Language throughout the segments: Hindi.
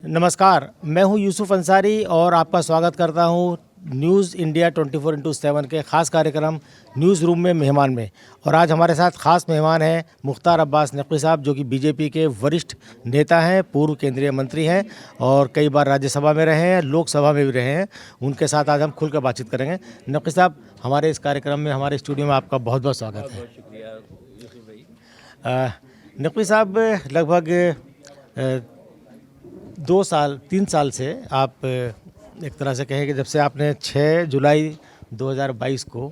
नमस्कार, मैं हूं यूसुफ अंसारी और आपका स्वागत करता हूं न्यूज़ इंडिया 24x7 के ख़ास कार्यक्रम न्यूज़ रूम में मेहमान में। और आज हमारे साथ ख़ास मेहमान हैं मुख्तार अब्बास नकवी साहब, जो कि बीजेपी के वरिष्ठ नेता हैं, पूर्व केंद्रीय मंत्री हैं और कई बार राज्यसभा में रहे हैं, लोकसभा में भी रहे हैं। उनके साथ आज हम खुल कर बातचीत करेंगे। नकवी साहब, हमारे इस कार्यक्रम में, हमारे स्टूडियो में आपका बहुत बहुत स्वागत है। बहुत शुक्रिया यूसुफ भाई। नकवी साहब, लगभग 3 साल से आप एक तरह से कहें कि जब से आपने 6 जुलाई 2022 को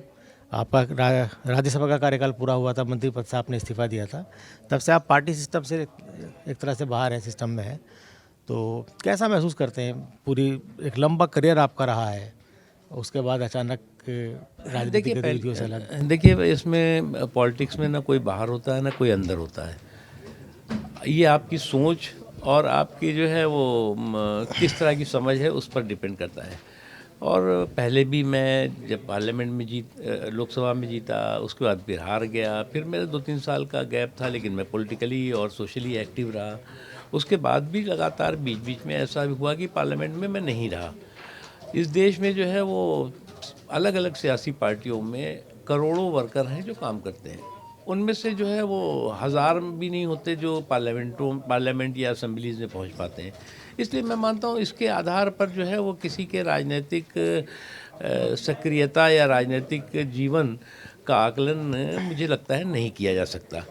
आपका राज्यसभा का कार्यकाल पूरा हुआ था, मंत्री पद से आपने इस्तीफा दिया था, तब से आप पार्टी सिस्टम से एक तरह से बाहर है, सिस्टम में है। तो कैसा महसूस करते हैं? पूरी एक लंबा करियर आपका रहा है, उसके बाद अचानक राजनीतिक गतिविधियों से अलग। देखिए, इसमें पॉलिटिक्स में ना कोई बाहर होता है ना कोई अंदर होता है। ये आपकी सोच और आपकी जो है वो किस तरह की समझ है उस पर डिपेंड करता है। और पहले भी मैं जब पार्लियामेंट में लोकसभा में जीता, उसके बाद फिर हार गया, फिर मेरा 2-3 साल का गैप था, लेकिन मैं पॉलिटिकली और सोशली एक्टिव रहा। उसके बाद भी लगातार बीच बीच में ऐसा भी हुआ कि पार्लियामेंट में मैं नहीं रहा। इस देश में जो है वो अलग अलग सियासी पार्टियों में करोड़ों वर्कर हैं जो काम करते हैं। उनमें से जो है वो हज़ार भी नहीं होते जो पार्लियामेंट या असम्बलीज़ में पहुंच पाते हैं। इसलिए मैं मानता हूँ इसके आधार पर जो है वो किसी के राजनीतिक सक्रियता या राजनीतिक जीवन का आकलन मुझे लगता है नहीं किया जा सकता।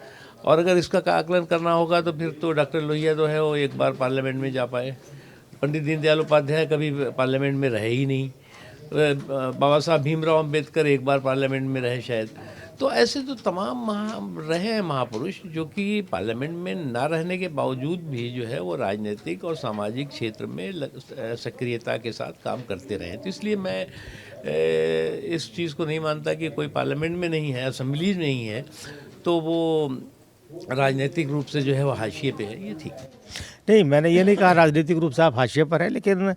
और अगर इसका आकलन करना होगा तो फिर तो डॉक्टर लोहिया जो है वो एक बार पार्लियामेंट में जा पाए। पंडित दीनदयाल उपाध्याय कभी पार्लियामेंट में रहे ही नहीं। बाबा साहब भीमराव अंबेडकर एक बार पार्लियामेंट में रहे शायद। तो ऐसे तो तमाम रहे हैं महापुरुष जो कि पार्लियामेंट में ना रहने के बावजूद भी जो है वो राजनीतिक और सामाजिक क्षेत्र में सक्रियता के साथ काम करते रहे। तो इसलिए मैं इस चीज़ को नहीं मानता कि कोई पार्लियामेंट में नहीं है, असेंबलीज नहीं है, तो वो राजनीतिक रूप से जो है वो हाशिए पे है। ये ठीक है। नहीं, मैंने ये नहीं कहा राजनीतिक रूप से आप हाशिए पर हैं, लेकिन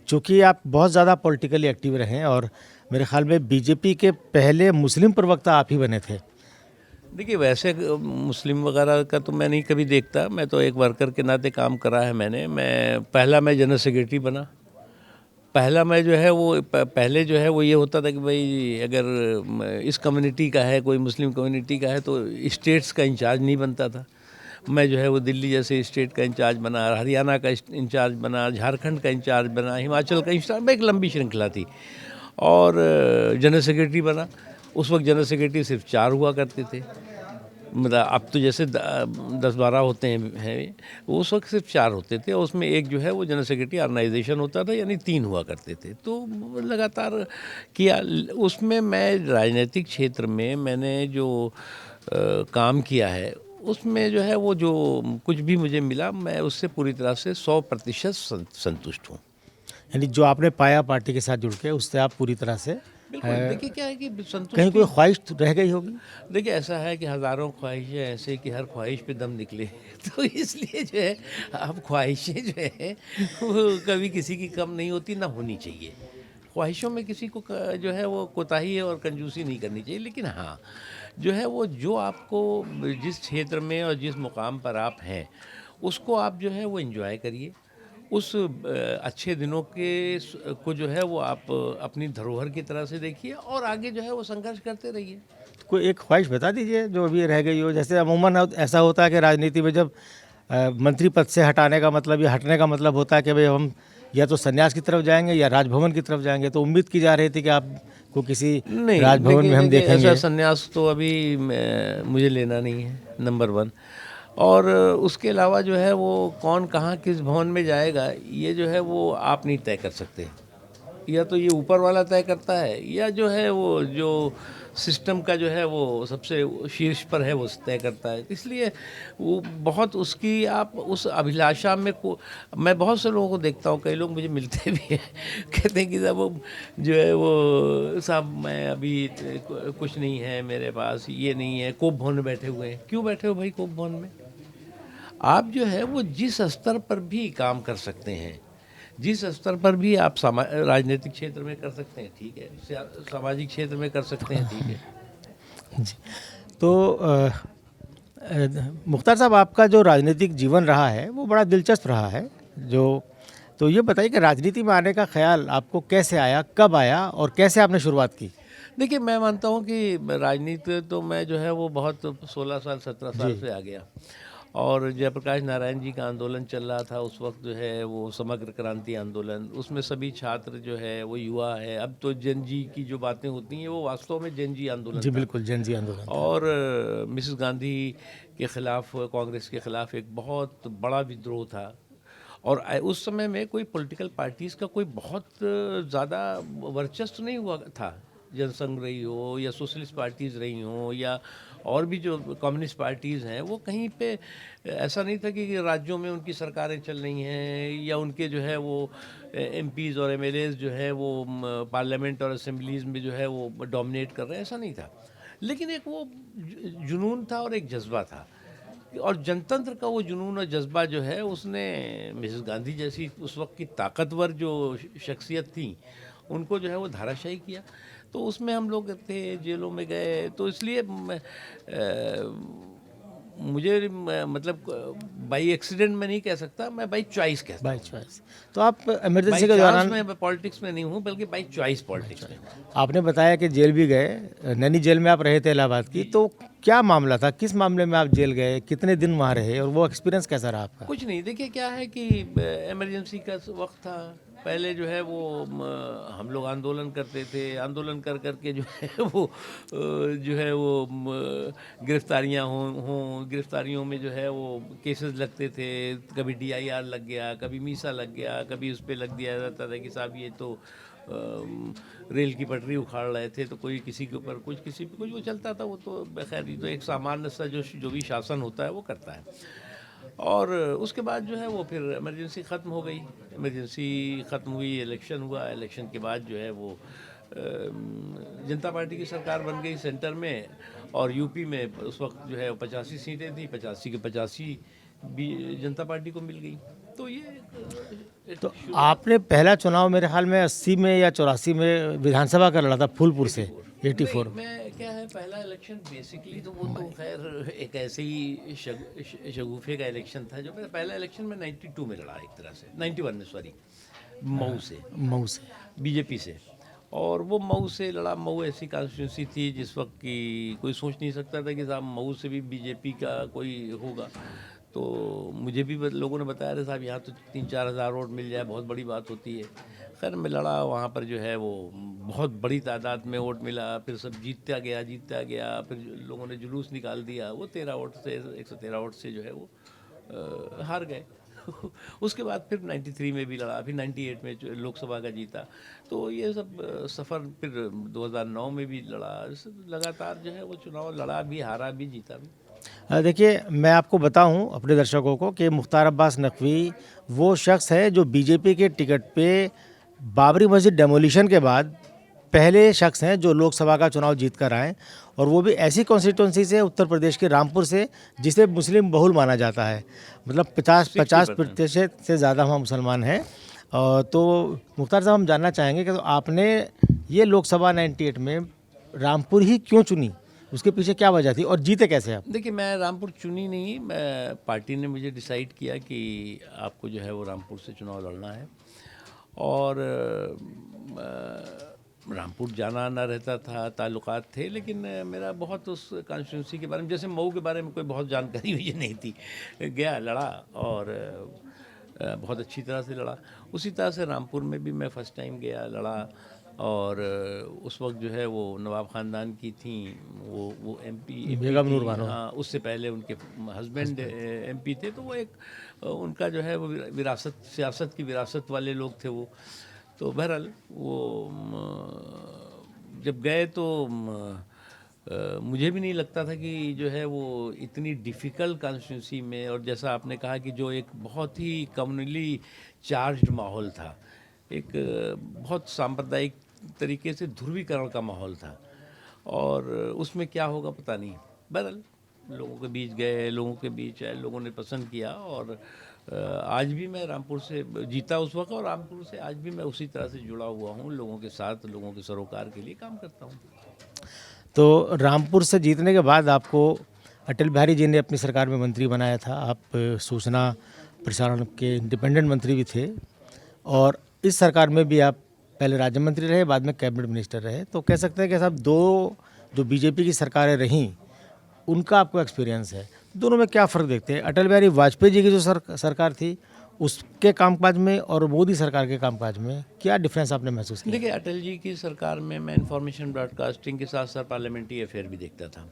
चूँकि आप बहुत ज़्यादा पॉलिटिकली एक्टिव रहे हैं और मेरे ख्याल में बीजेपी के पहले मुस्लिम प्रवक्ता आप ही बने थे। देखिए, वैसे मुस्लिम वगैरह का तो मैं नहीं कभी देखता। मैं तो एक वर्कर के नाते काम करा है मैंने। मैं जनरल सेक्रेटरी बना। पहला मैं जो है वो पहले जो है वो ये होता था कि भाई अगर इस कम्युनिटी का है, कोई मुस्लिम कम्युनिटी का है, तो स्टेट्स का इंचार्ज नहीं बनता था। मैं जो है वो दिल्ली जैसे स्टेट का इंचार्ज बना, हरियाणा का इंचार्ज बना, झारखंड का इंचार्ज बना, हिमाचल का इंचार्ज, एक लंबी श्रृंखला थी। और जनरल सेक्रेटरी बना। उस वक्त जनरल सेक्रेटरी सिर्फ 4 हुआ करते थे। मतलब अब तो जैसे 10-12 होते हैं, उस वक्त सिर्फ 4 होते थे। और उसमें एक जो है वो जनरल सेक्रेटरी ऑर्गेनाइजेशन होता था, यानी 3 हुआ करते थे। तो लगातार किया। उसमें मैं राजनीतिक क्षेत्र में मैंने जो काम किया है, उसमें जो है वो जो कुछ भी मुझे मिला, मैं उससे पूरी तरह से 100% संतुष्ट हूँ। यानी जो आपने पाया पार्टी के साथ जुड़ के, उससे आप पूरी तरह से बिल्कुल। देखिए, क्या है कि संतुष्टि, कहीं कोई ख्वाहिश तो रह गई होगी? देखिए ऐसा है कि हज़ारों ख्वाहिशें ऐसे कि हर ख्वाहिश पे दम निकले। तो इसलिए जो है अब ख्वाहिशें जो है वो कभी किसी की कम नहीं होती, ना होनी चाहिए। ख्वाहिशों में किसी को जो है वो कोताही और कंजूसी नहीं करनी चाहिए। लेकिन हाँ, जो है वो जो आपको जिस क्षेत्र में और जिस मुकाम पर आप हैं, उसको आप जो है वो एंजॉय करिए। उस अच्छे दिनों को जो है वो आप अपनी धरोहर की तरह से देखिए और आगे जो है वो संघर्ष करते रहिए। कोई एक ख्वाहिश बता दीजिए जो अभी रह गई हो। जैसे अमूमन ऐसा होता है कि राजनीति में जब मंत्री पद से हटाने का मतलब या हटने का मतलब होता है कि भाई हम या तो संन्यास की तरफ जाएंगे या राजभवन की तरफ जाएंगे। तो उम्मीद की जा रही थी कि आपको किसी नहीं, राजभवन में हम देखिए देखेंगे। ऐसा संन्यास तो अभी मुझे लेना नहीं है, नंबर 1। और उसके अलावा जो है वो कौन कहाँ किस भवन में जाएगा, ये जो है वो आप नहीं तय कर सकते। या तो ये ऊपर वाला तय करता है, या जो है वो जो सिस्टम का जो है वो सबसे शीर्ष पर है वो तय करता है। इसलिए वो बहुत उसकी आप उस अभिलाषा में मैं बहुत से लोगों को देखता हूँ, कई लोग मुझे मिलते भी हैं, कहते हैं कि साहब वो जो है वो साहब मैं अभी कुछ नहीं है मेरे पास, ये नहीं है, कोप भवन में बैठे हुए हैं। क्यों बैठे हो भाई कोप भवन में? आप जो है वो जिस स्तर पर भी काम कर सकते हैं, जिस स्तर पर भी आप राजनीतिक क्षेत्र में कर सकते हैं, ठीक है, सामाजिक क्षेत्र में कर सकते हैं, ठीक है जी। तो मुख्तार साहब, आपका जो राजनीतिक जीवन रहा है वो बड़ा दिलचस्प रहा है। जो तो ये बताइए कि राजनीति में आने का ख्याल आपको कैसे आया, कब आया और कैसे आपने शुरुआत की? देखिए, मैं मानता हूँ कि राजनीति तो मैं जो है वो बहुत 16 साल 17 साल से आ गया। और जयप्रकाश नारायण जी का आंदोलन चल रहा था उस वक्त, जो है वो समग्र क्रांति आंदोलन, उसमें सभी छात्र जो है वो युवा है। अब तो जन जी की जो बातें होती हैं वो वास्तव में जन जी आंदोलन जी था। बिल्कुल, जन जी आंदोलन। और मिसेस गांधी के खिलाफ, कांग्रेस के खिलाफ एक बहुत बड़ा विद्रोह था। और उस समय में कोई पॉलिटिकल पार्टीज़ का कोई बहुत ज़्यादा वर्चस्व नहीं हुआ था। जनसंघ रही हो या सोशलिस्ट पार्टीज़ रही हों या और भी जो कम्युनिस्ट पार्टीज़ हैं, वो कहीं पे ऐसा नहीं था कि राज्यों में उनकी सरकारें चल रही हैं या उनके जो है वो एमपीज़ और एमएलएज़ जो है वो पार्लियामेंट और असेंबलीज़ में जो है वो डोमिनेट कर रहे हैं, ऐसा नहीं था। लेकिन एक वो जुनून था और एक जज्बा था। और जनतंत्र का वो जुनून और जज्बा जो है, उसने मिसेस गांधी जैसी उस वक्त की ताकतवर जो शख्सियत थी, उनको जो है वो धाराशायी किया। तो उसमें हम लोग थे, जेलों में गए। तो इसलिए मुझे मतलब बाई एक्सीडेंट में नहीं कह सकता, मैं बाई चॉइस कहता बाय हूँ। चॉइस। तो आप बाई इमरजेंसी के चांस दौरान मैं पॉलिटिक्स में नहीं हूँ, बल्कि बाई चॉइस पॉलिटिक्स में हूँ। आपने बताया कि जेल भी गए, नैनी जेल में आप रहे थे इलाहाबाद की, तो क्या मामला था, किस मामले में आप जेल गए, कितने दिन वहाँ रहे और वो एक्सपीरियंस कैसा रहा आपका? कुछ नहीं, देखिए क्या है कि इमरजेंसी का वक्त था। पहले जो है वो हम लोग आंदोलन करते थे। आंदोलन कर कर के जो है वो जो है वो गिरफ्तारियां हों गिरफ्तारियों में जो है वो केसेस लगते थे। कभी डीआईआर लग गया, कभी मीसा लग गया, कभी उस पर लग दिया जाता था कि साहब ये तो रेल की पटरी उखाड़ रहे थे, तो कोई किसी के ऊपर कुछ, किसी पे कुछ, वो चलता था। वो तो खैर, ये तो एक सामान्य सा जो भी शासन होता है वो करता है। और उसके बाद जो है वो फिर इमरजेंसी ख़त्म हो गई। इमरजेंसी ख़त्म हुई, इलेक्शन हुआ। इलेक्शन के बाद जो है वो जनता पार्टी की सरकार बन गई सेंटर में। और यूपी में उस वक्त जो है 85 सीटें थी, 85 के 85 भी जनता पार्टी को मिल गई। तो ये तो आपने पहला चुनाव मेरे ख्याल में 80 में या 84 में विधानसभा का लड़ा था फूलपुर से, 84। मैं क्या है, पहला इलेक्शन बेसिकली तो वो तो खैर एक ऐसे ही शगुफे का इलेक्शन था। जो पहला इलेक्शन में 92 में लड़ा, एक तरह से 91 में, सॉरी, मऊ से। बीजेपी से। और वो मऊ से लड़ा। मऊ ऐसी कॉन्स्टिट्यूंसी थी जिस वक्त की कोई सोच नहीं सकता था कि साहब मऊ से भी बीजेपी का कोई होगा। तो मुझे भी लोगों ने बताया था साहब यहाँ तो 3-4 हज़ार वोट मिल जाए, बहुत बड़ी बात होती है। खैर मैं लड़ा, वहाँ पर जो है वो बहुत बड़ी तादाद में वोट मिला। फिर सब जीतता गया। फिर लोगों ने जुलूस निकाल दिया। वो 13 वोट से, 113 वोट से जो है वो हार गए। उसके बाद फिर 93 में भी लड़ा, फिर 98 में लोकसभा का जीता। तो ये सब सफ़र, फिर 2009 में भी लड़ा। लगातार जो है वो चुनाव लड़ा भी, हारा भी, जीता भी। देखिए, मैं आपको बताऊं अपने दर्शकों को कि मुख्तार अब्बास नकवी वो शख्स है जो बीजेपी के टिकट पे बाबरी मस्जिद डेमोलिशन के बाद पहले शख्स हैं जो लोकसभा का चुनाव जीत कर आए, और वो भी ऐसी कॉन्स्टिट्यूंसी से, उत्तर प्रदेश के रामपुर से, जिसे मुस्लिम बहुल माना जाता है। मतलब 50% से ज़्यादा वहाँ मुसलमान हैं। तो मुख्तार साहब, हम जानना चाहेंगे कि तो आपने ये लोकसभा 98 में रामपुर ही क्यों चुनी, उसके पीछे क्या वजह थी और जीते कैसे आप? देखिए, मैं रामपुर चुनी नहीं, मैं पार्टी ने मुझे डिसाइड किया कि आपको जो है वो रामपुर से चुनाव लड़ना है। और रामपुर जाना आना रहता था, ताल्लुकात थे, लेकिन मेरा बहुत उस कॉन्स्टिट्यूंसी के बारे में, जैसे मऊ के बारे में कोई बहुत जानकारी मुझे नहीं थी। गया, लड़ा और बहुत अच्छी तरह से लड़ा। उसी तरह से रामपुर में भी मैं फ़र्स्ट टाइम गया, लड़ा। और उस वक्त जो है वो नवाब ख़ानदान की थी, वो एमपी बेगम नूर बानो। हाँ, उससे पहले उनके हस्बैंड एमपी थे। तो वो एक उनका जो है वो विरासत, सियासत की विरासत वाले लोग थे वो। तो बहरहाल वो जब गए तो मुझे भी नहीं लगता था कि जो है वो इतनी डिफ़िकल्ट कॉन्स्टिट्यूंसी में, और जैसा आपने कहा कि जो एक बहुत ही कम्युनली चार्ज्ड माहौल था, एक बहुत सांप्रदायिक तरीके से ध्रुवीकरण का माहौल था। और उसमें क्या होगा पता नहीं। बहरहाल लोगों के बीच गए, लोगों के बीच आए, लोगों ने पसंद किया। और आज भी मैं रामपुर से जीता उस वक्त, और रामपुर से आज भी मैं उसी तरह से जुड़ा हुआ हूँ, लोगों के साथ, लोगों के सरोकार के लिए काम करता हूँ। तो रामपुर से जीतने के बाद आपको अटल बिहारी जी ने अपनी सरकार में मंत्री बनाया था। आप सूचना प्रसारण के इंडिपेंडेंट मंत्री भी थे। और इस सरकार में भी आप पहले राज्य मंत्री रहे, बाद में कैबिनेट मिनिस्टर रहे, तो कह सकते हैं कि साहब दो जो बीजेपी की सरकारें रहीं उनका आपको एक्सपीरियंस है, दोनों में क्या फ़र्क देखते हैं? अटल बिहारी वाजपेयी जी की जो सरकार थी उसके कामकाज में और मोदी सरकार के कामकाज में क्या डिफरेंस आपने महसूस किया? देखिए, अटल जी की सरकार में मैं इंफॉर्मेशन ब्रॉडकास्टिंग के साथ साथ पार्लियामेंट्री अफेयर भी देखता था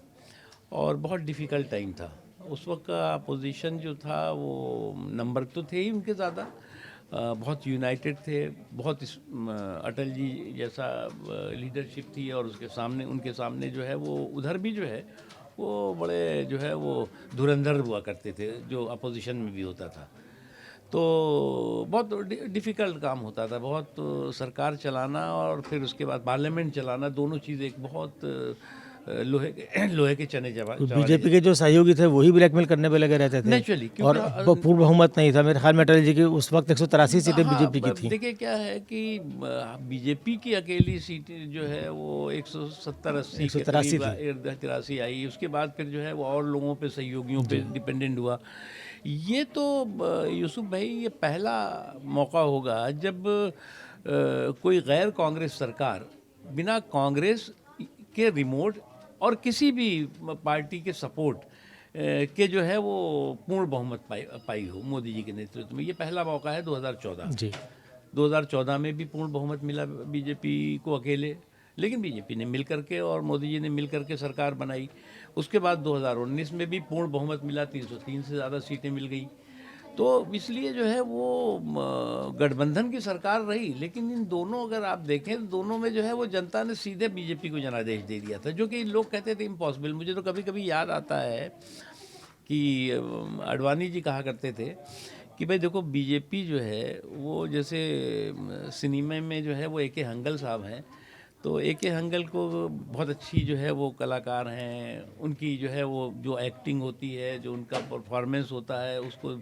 और बहुत डिफ़िकल्ट टाइम था। उस वक्त का अपोजिशन जो था वो नंबर तो थे ही उनके ज़्यादा, बहुत यूनाइटेड थे, बहुत अटल जी जैसा लीडरशिप थी और उसके सामने उनके सामने जो है वो उधर भी जो है वो बड़े जो है वो धुरंधर हुआ करते थे, जो अपोजिशन में भी होता था। तो बहुत डिफ़िकल्ट काम होता था, बहुत सरकार चलाना और फिर उसके बाद पार्लियामेंट चलाना, दोनों चीज़ एक बहुत लोहे के लोहे के चने तो चबाने बीजेपी के जो सहयोगी थे वही ब्लैकबेल करने पे लगे रहते थे नेचुरली, और क्योंकि पूर्ण बहुमत नहीं था मेरे ख्याल में अटल जी की उस वक्त 183 सीटें हाँ, बीजेपी की थी। देखिए क्या है कि बीजेपी की अकेली सीटें जो है वो 170-80 के 183 करीब थी। 83 आई। उसके बाद फिर जो है वो और लोगों पे, सहयोगियों पे डिपेंडेंट हुआ। ये तो यूसुफ भाई, ये पहला मौका होगा जब कोई गैर कांग्रेस सरकार बिना कांग्रेस के रिमोट और किसी भी पार्टी के सपोर्ट के जो है वो पूर्ण बहुमत पाई हो मोदी जी के नेतृत्व में। ये पहला मौका है 2014। जी। 2014 में भी पूर्ण बहुमत मिला बीजेपी को अकेले, लेकिन बीजेपी ने मिल करके और मोदी जी ने मिल करके सरकार बनाई। उसके बाद 2019 में भी पूर्ण बहुमत मिला, 303 से ज़्यादा सीटें मिल गई। तो इसलिए जो है वो गठबंधन की सरकार रही, लेकिन इन दोनों अगर आप देखें तो दोनों में जो है वो जनता ने सीधे बीजेपी को जनादेश दे दिया था, जो कि लोग कहते थे इम्पॉसिबल। मुझे तो कभी कभी याद आता है कि अडवाणी जी कहा करते थे कि भाई देखो, बीजेपी जो है वो जैसे सिनेमा में जो है वो ए के हंगल साहब हैं, तो ए के हंगल को बहुत अच्छी जो है वो कलाकार हैं, उनकी जो है वो जो एक्टिंग होती है, जो उनका परफॉर्मेंस होता है, उसको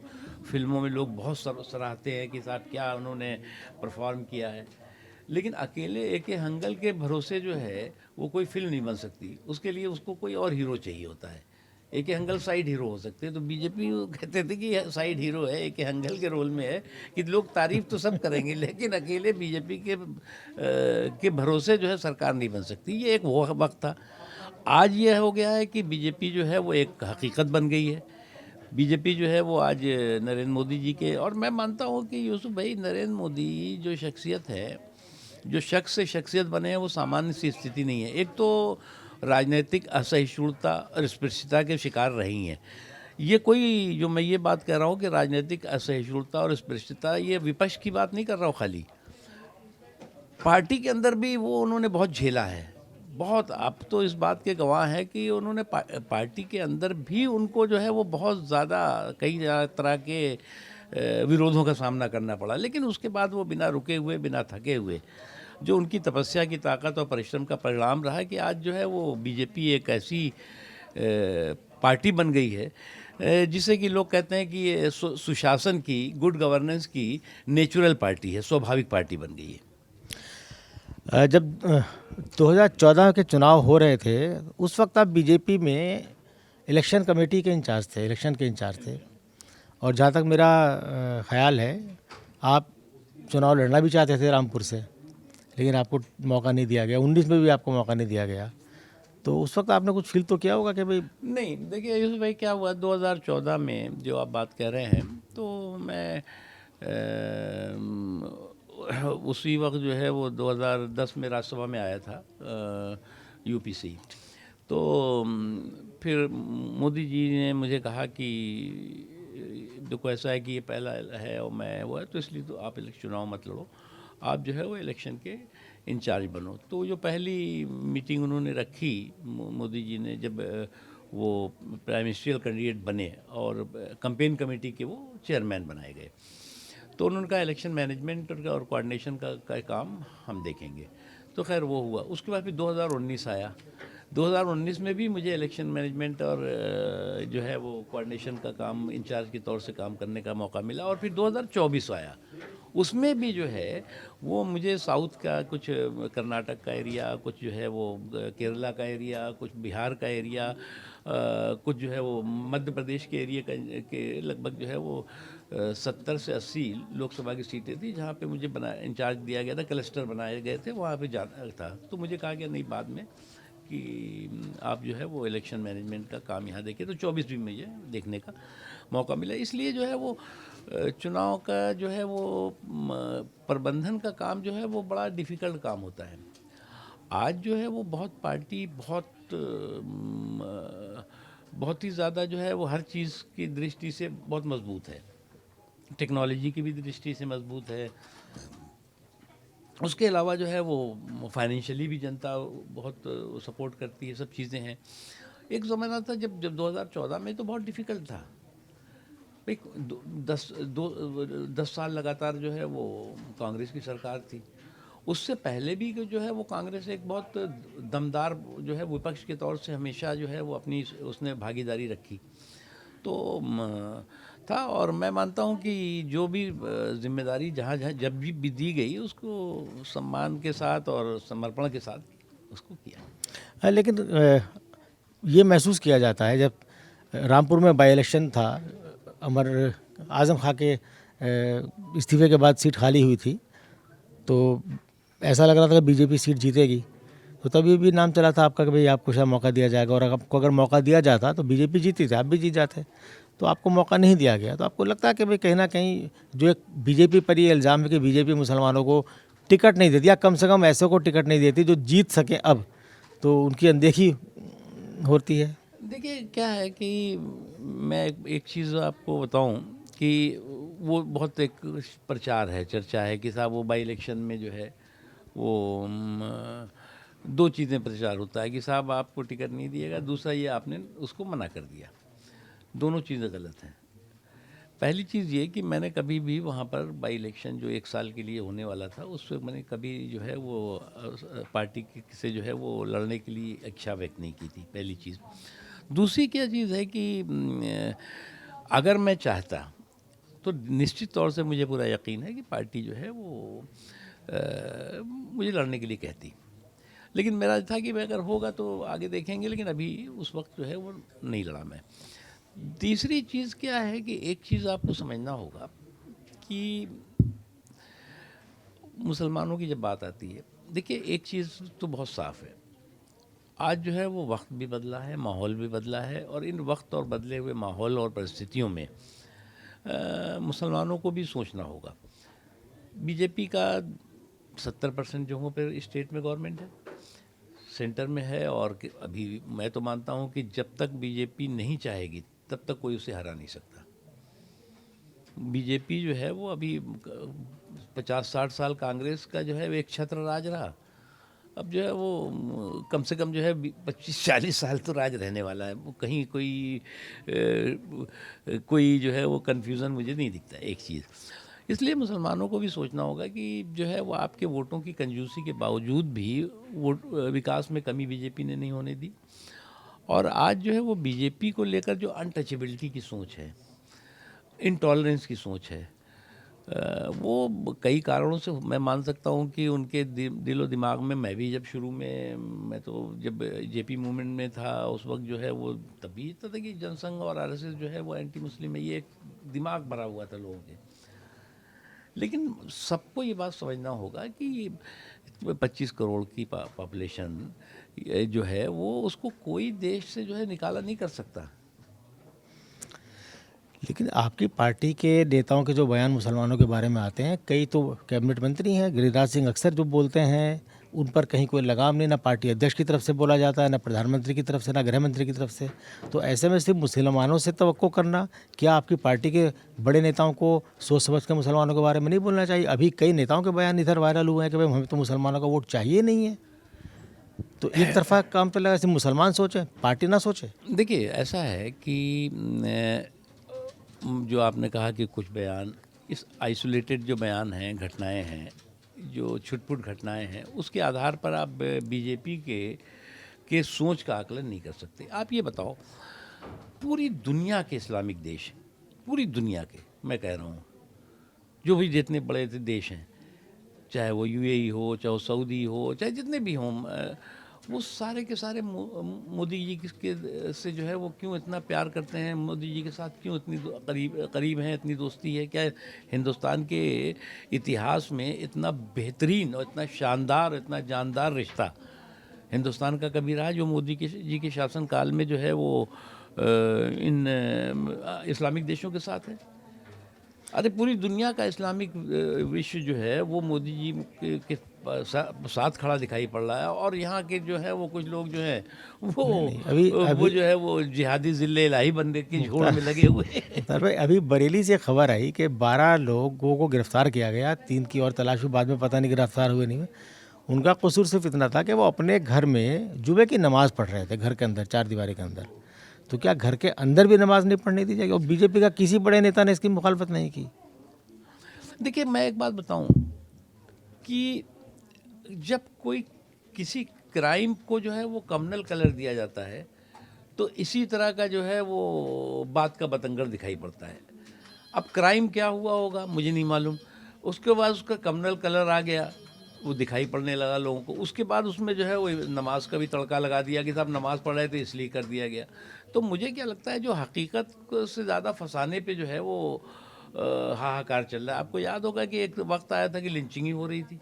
फिल्मों में लोग बहुत सराहते हैं कि साहब क्या उन्होंने परफॉर्म किया है। लेकिन अकेले ए के हंगल के भरोसे जो है वो कोई फिल्म नहीं बन सकती, उसके लिए उसको कोई और हीरो चाहिए होता है। ए के हंगल साइड हीरो हो सकते हैं, तो बीजेपी कहते थे कि साइड हीरो है, ए के हंगल के रोल में है कि लोग तारीफ तो सब करेंगे लेकिन अकेले बीजेपी के भरोसे जो है सरकार नहीं बन सकती। ये एक वो वक्त था। आज ये हो गया है कि बीजेपी जो है वो एक हकीकत बन गई है। बीजेपी जो है वो आज नरेंद्र मोदी जी के, और मैं मानता हूँ कि यूसुफ भाई, नरेंद्र मोदी जो शख्सियत है, जो शख्स से शख्सियत बने हैं, वो सामान्य सी स्थिति नहीं है। एक तो राजनीतिक असहिष्णुता और स्पृश्यता के शिकार रही हैं। ये कोई, जो मैं ये बात कह रहा हूँ कि राजनीतिक असहिष्णुता और स्पृश्यता, ये विपक्ष की बात नहीं कर रहा हूँ खाली, पार्टी के अंदर भी वो उन्होंने बहुत झेला है। बहुत, आप तो इस बात के गवाह हैं कि उन्होंने पार्टी के अंदर भी उनको जो है वो बहुत ज़्यादा कई तरह के विरोधों का सामना करना पड़ा, लेकिन उसके बाद वो बिना रुके हुए, बिना थके हुए, जो उनकी तपस्या की ताकत और परिश्रम का परिणाम रहा है कि आज जो है वो बीजेपी एक ऐसी पार्टी बन गई है जिसे कि लोग कहते हैं कि ये सुशासन की, गुड गवर्नेंस की नेचुरल पार्टी है, स्वाभाविक पार्टी बन गई है। जब 2014 के चुनाव हो रहे थे उस वक्त आप बीजेपी में इलेक्शन कमेटी के इंचार्ज थे, इलेक्शन के इंचार्ज थे, और जहाँ तक मेरा ख्याल है आप चुनाव लड़ना भी चाहते थे रामपुर से, लेकिन आपको मौका नहीं दिया गया। 19 में भी आपको मौका नहीं दिया गया, तो उस वक्त आपने कुछ फील तो किया होगा कि भाई? नहीं, देखिए यूसुफ भाई, क्या हुआ 2014 में जो आप बात कर रहे हैं, तो मैं उसी वक्त जो है वो 2010 में राज्यसभा में आया था यूपी से। तो फिर मोदी जी ने मुझे कहा कि देखो ऐसा है कि ये पहला है और मैं वो है, तो इसलिए तो आप चुनाव मत लड़ो, आप जो है वो इलेक्शन के इंचार्ज बनो। तो जो पहली मीटिंग उन्होंने रखी मोदी जी ने, जब वो प्राइम मिनिस्ट्रियल कैंडिडेट बने और कैंपेन कमेटी के वो चेयरमैन बनाए गए, तो उन्होंने कहा इलेक्शन मैनेजमेंट और कोऑर्डिनेशन का काम हम देखेंगे। तो खैर वो हुआ। उसके बाद फिर 2019 आया। 2019 में भी मुझे इलेक्शन मैनेजमेंट और जो है वो कोऑर्डिनेशन का काम इंचार्ज के तौर से काम करने का मौका मिला। और फिर 2024 आया, उसमें भी जो है वो मुझे साउथ का कुछ, कर्नाटक का एरिया, कुछ जो है वो केरला का एरिया, कुछ बिहार का एरिया, कुछ जो है वो मध्य प्रदेश के एरिया के लगभग जो है वो 70 से 80 लोकसभा की सीटें थी जहाँ पे मुझे इंचार्ज दिया गया था, क्लस्टर बनाए गए थे, वहाँ पे जाना था। तो मुझे कहा गया नहीं बाद में कि आप जो है वो इलेक्शन मैनेजमेंट का काम यहाँ देखिए। तो 24 भी मुझे देखने का मौका मिला। इसलिए जो है वो चुनाव का जो है वो प्रबंधन का काम जो है वो बड़ा डिफ़िकल्ट काम होता है। आज जो है वो बहुत पार्टी बहुत ही ज़्यादा जो है वो हर चीज़ की दृष्टि से बहुत मजबूत है, टेक्नोलॉजी की भी दृष्टि से मजबूत है। उसके अलावा जो है वो फाइनेंशियली भी जनता बहुत सपोर्ट करती है, सब चीज़ें हैं। एक ज़माना था जब 2014 में तो बहुत डिफ़िकल्ट था भाई। 10 साल लगातार जो है वो कांग्रेस की सरकार थी। उससे पहले भी जो है वो कांग्रेस एक बहुत दमदार जो है विपक्ष के तौर से हमेशा जो है वो अपनी उसने भागीदारी रखी। तो था, और मैं मानता हूँ कि जो भी जिम्मेदारी जहाँ जहाँ जब भी दी गई उसको सम्मान के साथ और समर्पण के साथ उसको किया। लेकिन ये महसूस किया जाता है जब रामपुर में बाई इलेक्शन था, अमर आज़म खां के इस्तीफे के बाद सीट खाली हुई थी, तो ऐसा लग रहा था कि बीजेपी सीट जीतेगी। तो तभी भी नाम चला था आपका कि भाई आपको शायद मौका दिया जाएगा, और आपको अगर मौका दिया जाता तो बीजेपी जीती थी, आप भी जीत जाते। तो आपको मौका नहीं दिया गया, तो आपको लगता है कि भाई कहीं ना कहीं जो एक बीजेपी पर ये इल्ज़ाम है कि बीजेपी मुसलमानों को टिकट नहीं देती, या कम से कम ऐसे को टिकट नहीं देती जो जीत सकें अब, तो उनकी अनदेखी होती है। देखिए क्या है कि मैं एक चीज़ आपको बताऊं कि वो बहुत एक प्रचार है, चर्चा है कि साहब वो बाई इलेक्शन में जो है वो दो चीज़ें प्रचार होता है कि साहब आपको टिकट नहीं दिएगा, दूसरा ये आपने उसको मना कर दिया। दोनों चीज़ें गलत हैं। पहली चीज़ ये कि मैंने कभी भी वहाँ पर बाई इलेक्शन जो 1 साल के लिए होने वाला था उस पर मैंने कभी जो है वो पार्टी से जो है वो लड़ने के लिए इच्छा व्यक्त नहीं की थी, पहली चीज़। दूसरी क्या चीज़ है कि अगर मैं चाहता तो निश्चित तौर से मुझे पूरा यकीन है कि पार्टी जो है वो मुझे लड़ने के लिए कहती। लेकिन मेरा था कि मैं अगर होगा तो आगे देखेंगे, लेकिन अभी उस वक्त जो है वो नहीं लड़ा मैं। तीसरी चीज़ क्या है कि एक चीज़ आपको समझना होगा कि मुसलमानों की जब बात आती है, देखिए एक चीज़ तो बहुत साफ़ है, आज जो है वो वक्त भी बदला है, माहौल भी बदला है, और इन वक्त और बदले हुए माहौल और परिस्थितियों में मुसलमानों को भी सोचना होगा। बीजेपी का 70% जगहों पर स्टेट में गवर्नमेंट है, सेंटर में है, और अभी मैं तो मानता हूँ कि जब तक बीजेपी नहीं चाहेगी तब तक कोई उसे हरा नहीं सकता। बीजेपी जो है वो अभी 50-60 साल कांग्रेस का जो है वो एक छत्र राज रहा, अब जो है वो कम से कम जो है 25-40 साल तो राज रहने वाला है। वो कहीं कोई जो है वो कन्फ्यूज़न मुझे नहीं दिखता एक चीज़। इसलिए मुसलमानों को भी सोचना होगा कि जो है वो आपके वोटों की कंजूसी के बावजूद भी वोट विकास में कमी बीजेपी ने नहीं होने दी। और आज जो है वो बीजेपी को लेकर जो अनटचेबिलिटी की सोच है, इंटॉलरेंस की सोच है, वो कई कारणों से मैं मान सकता हूँ कि उनके दिलो दिमाग में, मैं भी जब शुरू में, मैं तो जब जेपी मूवमेंट में था उस वक्त जो है वो तभी था कि जनसंघ और आरएसएस जो है वो एंटी मुस्लिम है, ये एक दिमाग भरा हुआ था लोगों के। लेकिन सबको ये बात समझना होगा कि 25 करोड़ की पॉपुलेशन जो है वो उसको कोई देश से जो है निकाला नहीं कर सकता। लेकिन आपकी पार्टी के नेताओं के जो बयान मुसलमानों के बारे में आते हैं, कई तो कैबिनेट मंत्री हैं, गिरिराज सिंह अक्सर जो बोलते हैं उन पर कहीं कोई लगाम नहीं, ना पार्टी अध्यक्ष की तरफ से बोला जाता है, ना प्रधानमंत्री की तरफ से, ना गृह मंत्री की तरफ से। तो ऐसे में सिर्फ मुसलमानों से तवक्को करना, क्या आपकी पार्टी के बड़े नेताओं को सोच समझ कर मुसलमानों के बारे में नहीं बोलना चाहिए? अभी कई नेताओं के बयान इधर वायरल हुए हैं कि भाई हमें तो मुसलमानों का वोट चाहिए नहीं है। तो एक तरफा काम तो लगा, सिर्फ मुसलमान सोचें, पार्टी ना सोचे। देखिए ऐसा है कि जो आपने कहा कि कुछ बयान, इस आइसोलेटेड जो बयान हैं, घटनाएं हैं, जो छुटपुट घटनाएं हैं, उसके आधार पर आप बीजेपी के सोच का आकलन नहीं कर सकते। आप ये बताओ, पूरी दुनिया के इस्लामिक देश, पूरी दुनिया के मैं कह रहा हूँ, जो भी जितने बड़े देश हैं, चाहे वो यूएई हो, चाहे वो सऊदी हो, चाहे जितने भी हों, वो सारे के सारे मोदी जी के से जो है वो क्यों इतना प्यार करते हैं, मोदी जी के साथ क्यों इतनी करीब हैं, इतनी दोस्ती है। क्या हिंदुस्तान के इतिहास में इतना बेहतरीन और इतना शानदार, इतना जानदार रिश्ता हिंदुस्तान का कभी रहा जो मोदी जी के शासनकाल में जो है वो इन इस्लामिक देशों के साथ है। अरे पूरी दुनिया का इस्लामिक विश्व जो है वो मोदी जी के साथ खड़ा दिखाई पड़ रहा है, और यहाँ के जो है वो कुछ लोग जो है वो वो जो है वो जिहादी जिले इलाही बंदे की झोड़ में लगे हुए हैं। भाई अभी बरेली से खबर आई कि 12 लोगों को गिरफ्तार किया गया, 3 की और तलाश हुई, बाद में पता नहीं गिरफ्तार हुए नहीं हुए। उनका कसूर सिर्फ इतना था कि वो अपने घर में जुमे की नमाज़ पढ़ रहे थे, घर के अंदर, चार दीवारी के अंदर। तो क्या घर के अंदर भी नमाज नहीं पढ़ने दी जाएगी? और बीजेपी का किसी बड़े नेता ने इसकी मुखालफत नहीं की। देखिए मैं एक बात बताऊं कि जब कोई किसी क्राइम को जो है वो कम्युनल कलर दिया जाता है तो इसी तरह का जो है वो बात का बतंगड़ दिखाई पड़ता है। अब क्राइम क्या हुआ होगा मुझे नहीं मालूम, उसके बाद उसका कम्युनल कलर आ गया, वो दिखाई पड़ने लगा लोगों को। उसके बाद उसमें जो है वो नमाज का भी तड़का लगा दिया कि साहब नमाज पढ़ रहे थे इसलिए कर दिया गया। तो मुझे क्या लगता है जो हकीकत से ज़्यादा फंसाने पे जो है वो हाहाकार चल रहा है। आपको याद होगा कि एक वक्त आया था कि लिंचिंग ही हो रही थी,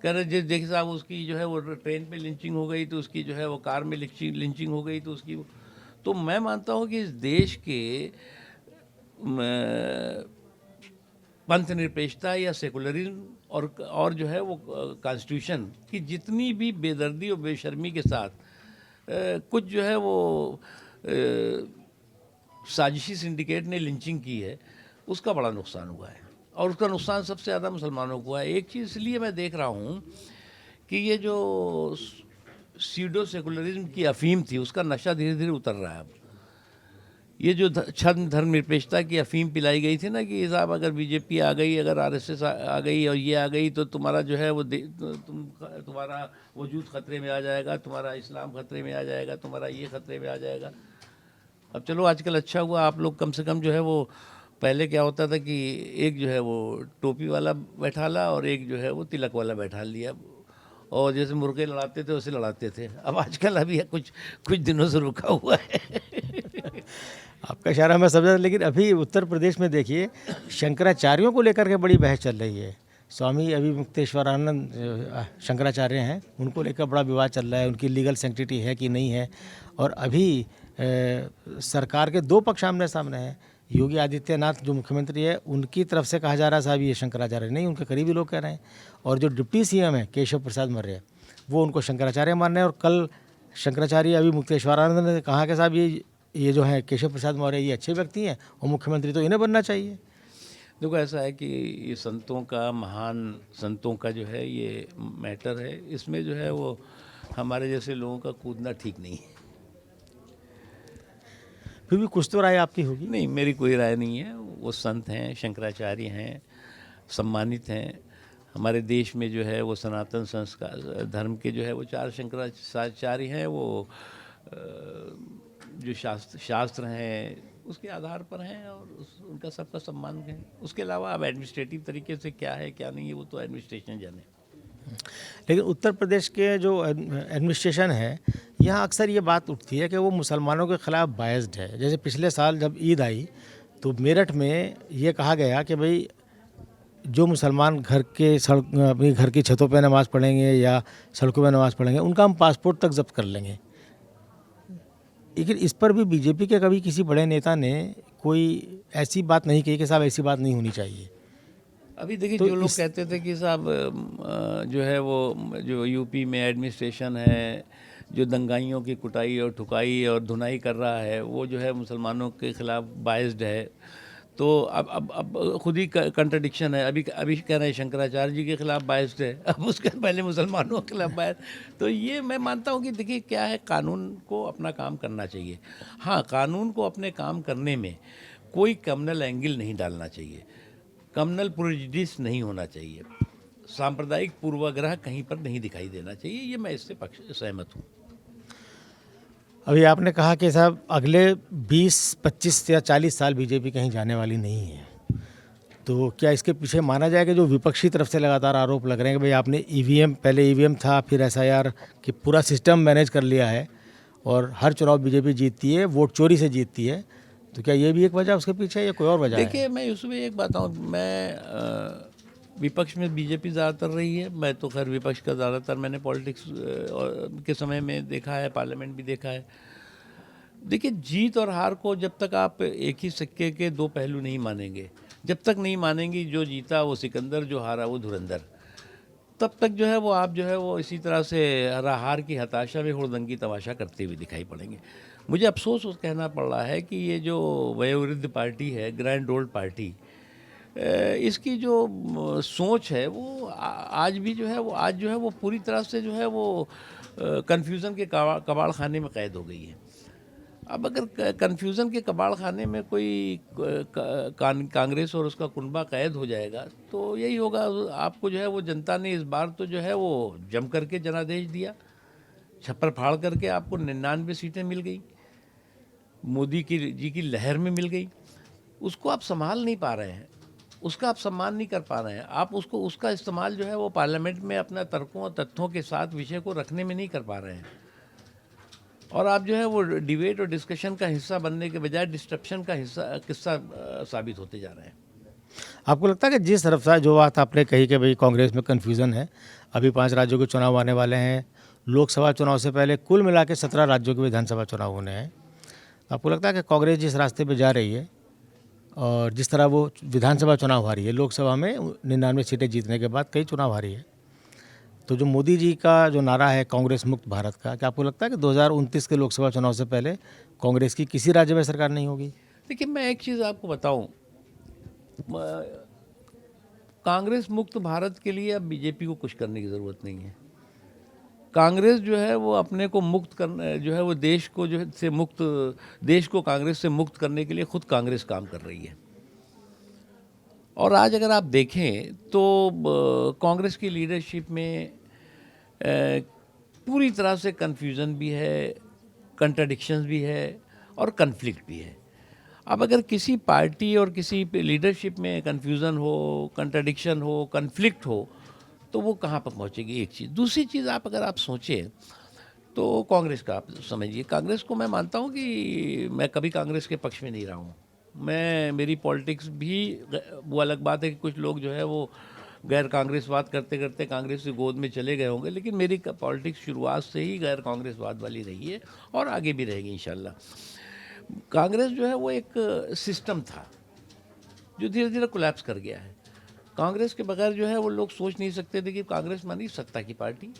कह रहे जैसे साहब उसकी जो है वो ट्रेन पे लिंचिंग हो गई, तो उसकी जो है वो कार में लिंचिंग हो गई, तो उसकी तो मैं मानता हूँ कि इस देश के पंथ निरपेक्षता या सेकुलरिज्म और जो है वो कॉन्स्टिट्यूशन की जितनी भी बेदर्दी और बेशर्मी के साथ कुछ जो है वो साजिशी सिंडिकेट ने लिंचिंग की है, उसका बड़ा नुकसान हुआ है। और उसका नुकसान सबसे ज़्यादा मुसलमानों को हुआ है। एक चीज़ इसलिए मैं देख रहा हूँ कि ये जो सीडो सेकुलरिज्म की अफीम थी उसका नशा धीरे धीरे उतर रहा है। अब ये जो छद्म धर्मनिरपेक्षता की अफीम पिलाई गई थी ना कि साहब अगर बीजेपी आ गई, अगर आरएसएस आ गई और ये आ गई तो तुम्हारा जो है वो तुम्हारा वजूद ख़तरे में आ जाएगा, तुम्हारा इस्लाम ख़तरे में आ जाएगा, तुम्हारा ये ख़तरे में आ जाएगा। अब चलो आजकल अच्छा हुआ आप लोग कम से कम जो है वो, पहले क्या होता था कि एक जो है वो टोपी वाला बैठा ला और एक जो है वो तिलक वाला बैठा लिया, और जैसे मुर्गे लड़ाते थे वैसे लड़ाते थे। अब आजकल अभी कुछ दिनों से रुका हुआ है। आपका इशारा मैं समझा, लेकिन अभी उत्तर प्रदेश में देखिए शंकराचार्यों को लेकर के बड़ी बहस चल रही है। स्वामी अभिमुक्तेश्वरानंद शंकराचार्य हैं, उनको लेकर बड़ा विवाद चल रहा है, उनकी लीगल सैंक्टिटी है कि नहीं है। और अभी सरकार के दो पक्ष आमने सामने हैं। योगी आदित्यनाथ जो मुख्यमंत्री है उनकी तरफ से कहा जा रहा है साहब ये शंकराचार्य नहीं, उनके करीबी लोग कह रहे हैं। और जो डिप्टी सीएम है केशव प्रसाद मौर्य वो उनको शंकराचार्य मान रहे हैं। और कल शंकराचार्य अभिमुक्तेश्वरानंद ने कहा कि साहब ये जो है केशव प्रसाद मौर्य ये अच्छे व्यक्ति हैं और मुख्यमंत्री तो इन्हें बनना चाहिए। देखो ऐसा है कि ये संतों का, महान संतों का जो है ये मैटर है, इसमें जो है वो हमारे जैसे लोगों का कूदना ठीक नहीं है। फिर भी कुछ तो राय आपकी होगी। नहीं, मेरी कोई राय नहीं है। वो संत हैं, शंकराचार्य हैं, सम्मानित हैं। हमारे देश में जो है वो सनातन संस्कार धर्म के जो है वो 4 शंकराचार्य हैं। वो जो शास्त्र हैं उसके आधार पर हैं और उनका सबका सम्मान है। उसके अलावा अब एडमिनिस्ट्रेटिव तरीके से क्या है क्या नहीं है वो तो एडमिनिस्ट्रेशन जाने। लेकिन उत्तर प्रदेश के जो एडमिनिस्ट्रेशन है यहाँ अक्सर ये बात उठती है कि वो मुसलमानों के ख़िलाफ़ बायस्ड है। जैसे पिछले साल जब ईद आई तो मेरठ में ये कहा गया कि भाई जो मुसलमान अपनी घर की छतों पे नमाज़ पढ़ेंगे या सड़कों पे नमाज़ पढ़ेंगे उनका हम पासपोर्ट तक जब्त कर लेंगे। लेकिन इस पर भी बीजेपी के कभी किसी बड़े नेता ने कोई ऐसी बात नहीं कही कि साहब ऐसी बात नहीं होनी चाहिए। अभी देखिए तो जो लोग कहते थे कि साहब जो है वो जो यूपी में एडमिनिस्ट्रेशन है जो दंगाइयों की कुटाई और ठुकाई और धुनाई कर रहा है वो जो है मुसलमानों के ख़िलाफ़ बायस्ड है। तो अब खुद ही कंट्रडिक्शन है। अभी कह रहे हैं शंकराचार्य जी के ख़िलाफ़ बायस्ड है, अब उसके पहले मुसलमानों के खिलाफ बायस्ड। तो ये मैं मानता हूँ कि देखिए क्या है, कानून को अपना काम करना चाहिए। हाँ, कानून को अपने काम करने में कोई कम्युनल एंगल नहीं डालना चाहिए, कम्युनल प्रेजुडिस नहीं होना चाहिए, सांप्रदायिक पूर्वाग्रह कहीं पर नहीं दिखाई देना चाहिए। ये मैं इससे सहमत हूँ। अभी आपने कहा कि साहब अगले 20, 25 या 40 साल बीजेपी कहीं जाने वाली नहीं है। तो क्या इसके पीछे माना जाए कि जो विपक्षी तरफ से लगातार आरोप लग रहे हैं कि भाई आपने ईवीएम, पहले ईवीएम था फिर एसआईआर कि पूरा सिस्टम मैनेज कर लिया है और हर चुनाव बीजेपी जीतती है, वोट चोरी से जीतती है, तो क्या ये भी एक वजह उसके पीछे है या कोई और वजह है? देखिए, मैं उसमें एक बात बताऊँ, मैं विपक्ष में बीजेपी ज़्यादातर रही है। मैं तो खैर विपक्ष का ज़्यादातर मैंने पॉलिटिक्स के समय में देखा है, पार्लियामेंट भी देखा है। देखिए, जीत और हार को जब तक आप एक ही सिक्के के दो पहलू नहीं मानेंगे, जब तक नहीं मानेंगे जो जीता वो सिकंदर, जो हारा वो धुरंधर, तब तक जो है वो आप जो है वो इसी तरह से हार की हताशा में हुड़दंगी तमाशा करते हुए दिखाई पड़ेंगे। मुझे अफसोस कहना पड़ रहा है कि ये जो वयोवृद्ध पार्टी है, ग्रैंड ओल्ड पार्टी, इसकी जो सोच है वो आज भी जो है वो आज जो है वो पूरी तरह से जो है वो कन्फ्यूज़न के कबाड़ खाने में कैद हो गई है। अब अगर कन्फ्यूज़न के कबाड़ खाने में कोई कांग्रेस और उसका कुनबा कैद हो जाएगा तो यही होगा। आपको जो है वो जनता ने इस बार तो जो है वो जम करके जनादेश दिया, छप्पर फाड़ करके आपको 99 सीटें मिल गई, मोदी जी की लहर में मिल गई। उसको आप संभाल नहीं पा रहे हैं, उसका आप सम्मान नहीं कर पा रहे हैं, आप उसका इस्तेमाल जो है वो पार्लियामेंट में अपना तर्कों और तथ्यों के साथ विषय को रखने में नहीं कर पा रहे हैं, और आप जो है वो डिबेट और डिस्कशन का हिस्सा बनने के बजाय डिस्ट्रप्शन का किस्सा साबित होते जा रहे हैं। आपको लगता है कि जिस तरफ से जो बात आपने कही कि भाई कांग्रेस में कन्फ्यूज़न है, अभी 5 राज्यों के चुनाव आने वाले हैं, लोकसभा चुनाव से पहले कुल मिला के 17 राज्यों के विधानसभा चुनाव होने हैं, तो आपको लगता है कि कांग्रेस जिस रास्ते पे जा रही है और जिस तरह वो विधानसभा चुनाव हारी है, लोकसभा में 99 सीटें जीतने के बाद कई चुनाव हारी है, तो जो मोदी जी का जो नारा है कांग्रेस मुक्त भारत का, क्या आपको लगता है कि 2029 के लोकसभा चुनाव से पहले कांग्रेस की किसी राज्य में सरकार नहीं होगी? देखिए, मैं एक चीज़ आपको बताऊं, कांग्रेस मुक्त भारत के लिए अब बीजेपी को कुछ करने की ज़रूरत नहीं है। कांग्रेस जो है वो अपने को मुक्त करने जो है वो देश को जो है से मुक्त देश को कांग्रेस से मुक्त करने के लिए खुद कांग्रेस काम कर रही है। और आज अगर आप देखें तो कांग्रेस की लीडरशिप में पूरी तरह से कन्फ्यूज़न भी है, कंट्राडिक्शंस भी है और कन्फ्लिक्ट भी है। अब अगर किसी पार्टी और किसी लीडरशिप में कन्फ्यूज़न हो, कंट्राडिक्शन हो, कन्फ्लिक्ट हो, तो वो कहाँ पर पहुँचेगी? एक चीज़। दूसरी चीज़, अगर आप सोचें तो कांग्रेस का आप समझिए, कांग्रेस को मैं मानता हूँ कि मैं कभी कांग्रेस के पक्ष में नहीं रहा हूँ। मेरी पॉलिटिक्स भी, वो अलग बात है कि कुछ लोग जो है वो गैर कांग्रेसवाद करते करते कांग्रेस की गोद में चले गए होंगे, लेकिन मेरी पॉलिटिक्स शुरुआत से ही गैर कांग्रेसवाद वाली रही है और आगे भी रहेगी इंशाल्लाह। कांग्रेस जो है वो एक सिस्टम था जो धीरे धीरे कोलैप्स कर गया है। कांग्रेस के बगैर जो है वो लोग सोच नहीं सकते थे कि कांग्रेस मानी सत्ता की पार्टी,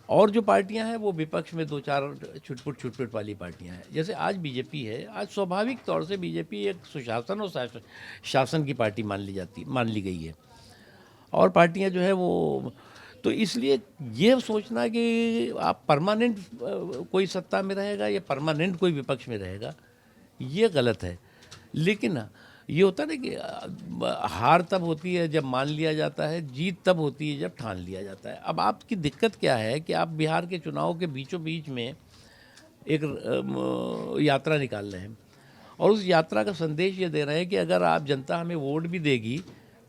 और जो पार्टियां हैं वो विपक्ष में दो चार छुटपुट वाली पार्टियां हैं। जैसे आज बीजेपी है, आज स्वाभाविक तौर से बीजेपी एक सुशासन और शासन की पार्टी मान ली गई है, और पार्टियां जो है वो, तो इसलिए ये सोचना कि आप परमानेंट कोई सत्ता में रहेगा या परमानेंट कोई विपक्ष में रहेगा, ये गलत है। लेकिन ये होता है ना कि हार तब होती है जब मान लिया जाता है, जीत तब होती है जब ठान लिया जाता है। अब आपकी दिक्कत क्या है कि आप बिहार के चुनाव के बीचों बीच में एक यात्रा निकाल रहे हैं, और उस यात्रा का संदेश ये दे रहे हैं कि अगर आप जनता हमें वोट भी देगी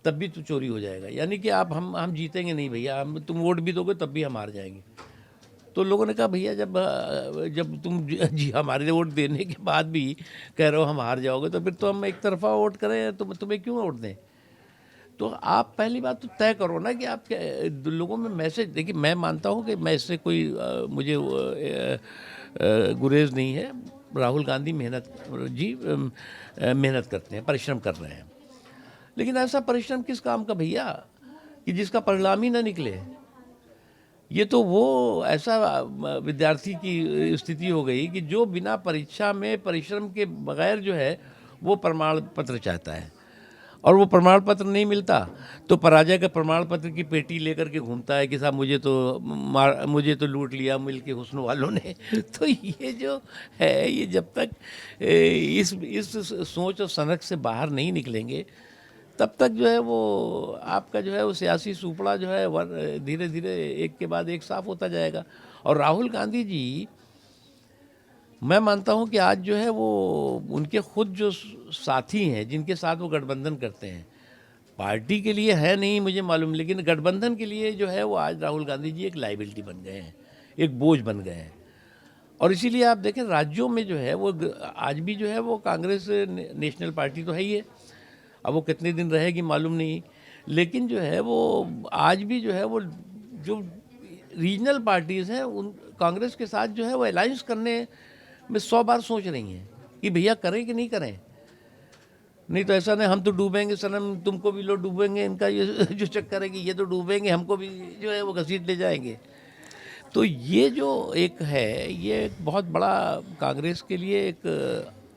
तब भी तो चोरी हो जाएगा, यानी कि आप हम जीतेंगे नहीं भैया, तुम वोट भी दोगे तब भी हम हार जाएंगे। तो लोगों ने कहा भैया जब तुम जी हमारे वोट देने के बाद भी कह रहे हो हम हार जाओगे, तो फिर तो हम एक तरफा वोट करें, तो तुम्हें क्यों वोट दें? तो आप पहली बात तो तय करो ना कि आप लोगों में मैसेज। देखिए, मैं मानता हूँ कि मैं इससे कोई मुझे गुरेज नहीं है। राहुल गांधी मेहनत करते हैं, परिश्रम कर रहे हैं, लेकिन ऐसा परिश्रम किस काम का भैया कि जिसका परिणाम ही ना निकले। ये तो वो ऐसा विद्यार्थी की स्थिति हो गई कि जो बिना परीक्षा में परिश्रम के बगैर जो है वो प्रमाण पत्र चाहता है, और वो प्रमाण पत्र नहीं मिलता तो पराजय का प्रमाण पत्र की पेटी लेकर के घूमता है कि साहब मुझे तो लूट लिया मिल के हुस्न वालों ने। तो ये जो है, ये जब तक इस सोच और सनक से बाहर नहीं निकलेंगे तब तक जो है वो आपका जो है वो सियासी सुपड़ा जो है धीरे धीरे एक के बाद एक साफ होता जाएगा। और राहुल गांधी जी, मैं मानता हूं कि आज जो है वो उनके खुद जो साथी हैं जिनके साथ वो गठबंधन करते हैं, पार्टी के लिए है नहीं मुझे मालूम, लेकिन गठबंधन के लिए जो है वो आज राहुल गांधी जी एक लाइबिलिटी बन गए हैं, एक बोझ बन गए हैं। और इसीलिए आप देखें राज्यों में जो है वो आज भी जो है वो कांग्रेस नेशनल पार्टी तो है ही है। अब वो कितने दिन रहेगी मालूम नहीं, लेकिन जो है वो आज भी जो है वो जो रीजनल पार्टीज़ हैं उन कांग्रेस के साथ जो है वो अलायंस करने में 100 बार सोच रही हैं कि भैया करें कि नहीं करें। नहीं तो ऐसा नहीं हम तो डूबेंगे सनम, तुमको भी लोग डूबेंगे, इनका ये जो चक्कर है कि ये तो डूबेंगे, हमको भी जो है वो घसीट ले जाएंगे। तो ये जो एक है ये एक बहुत बड़ा कांग्रेस के लिए एक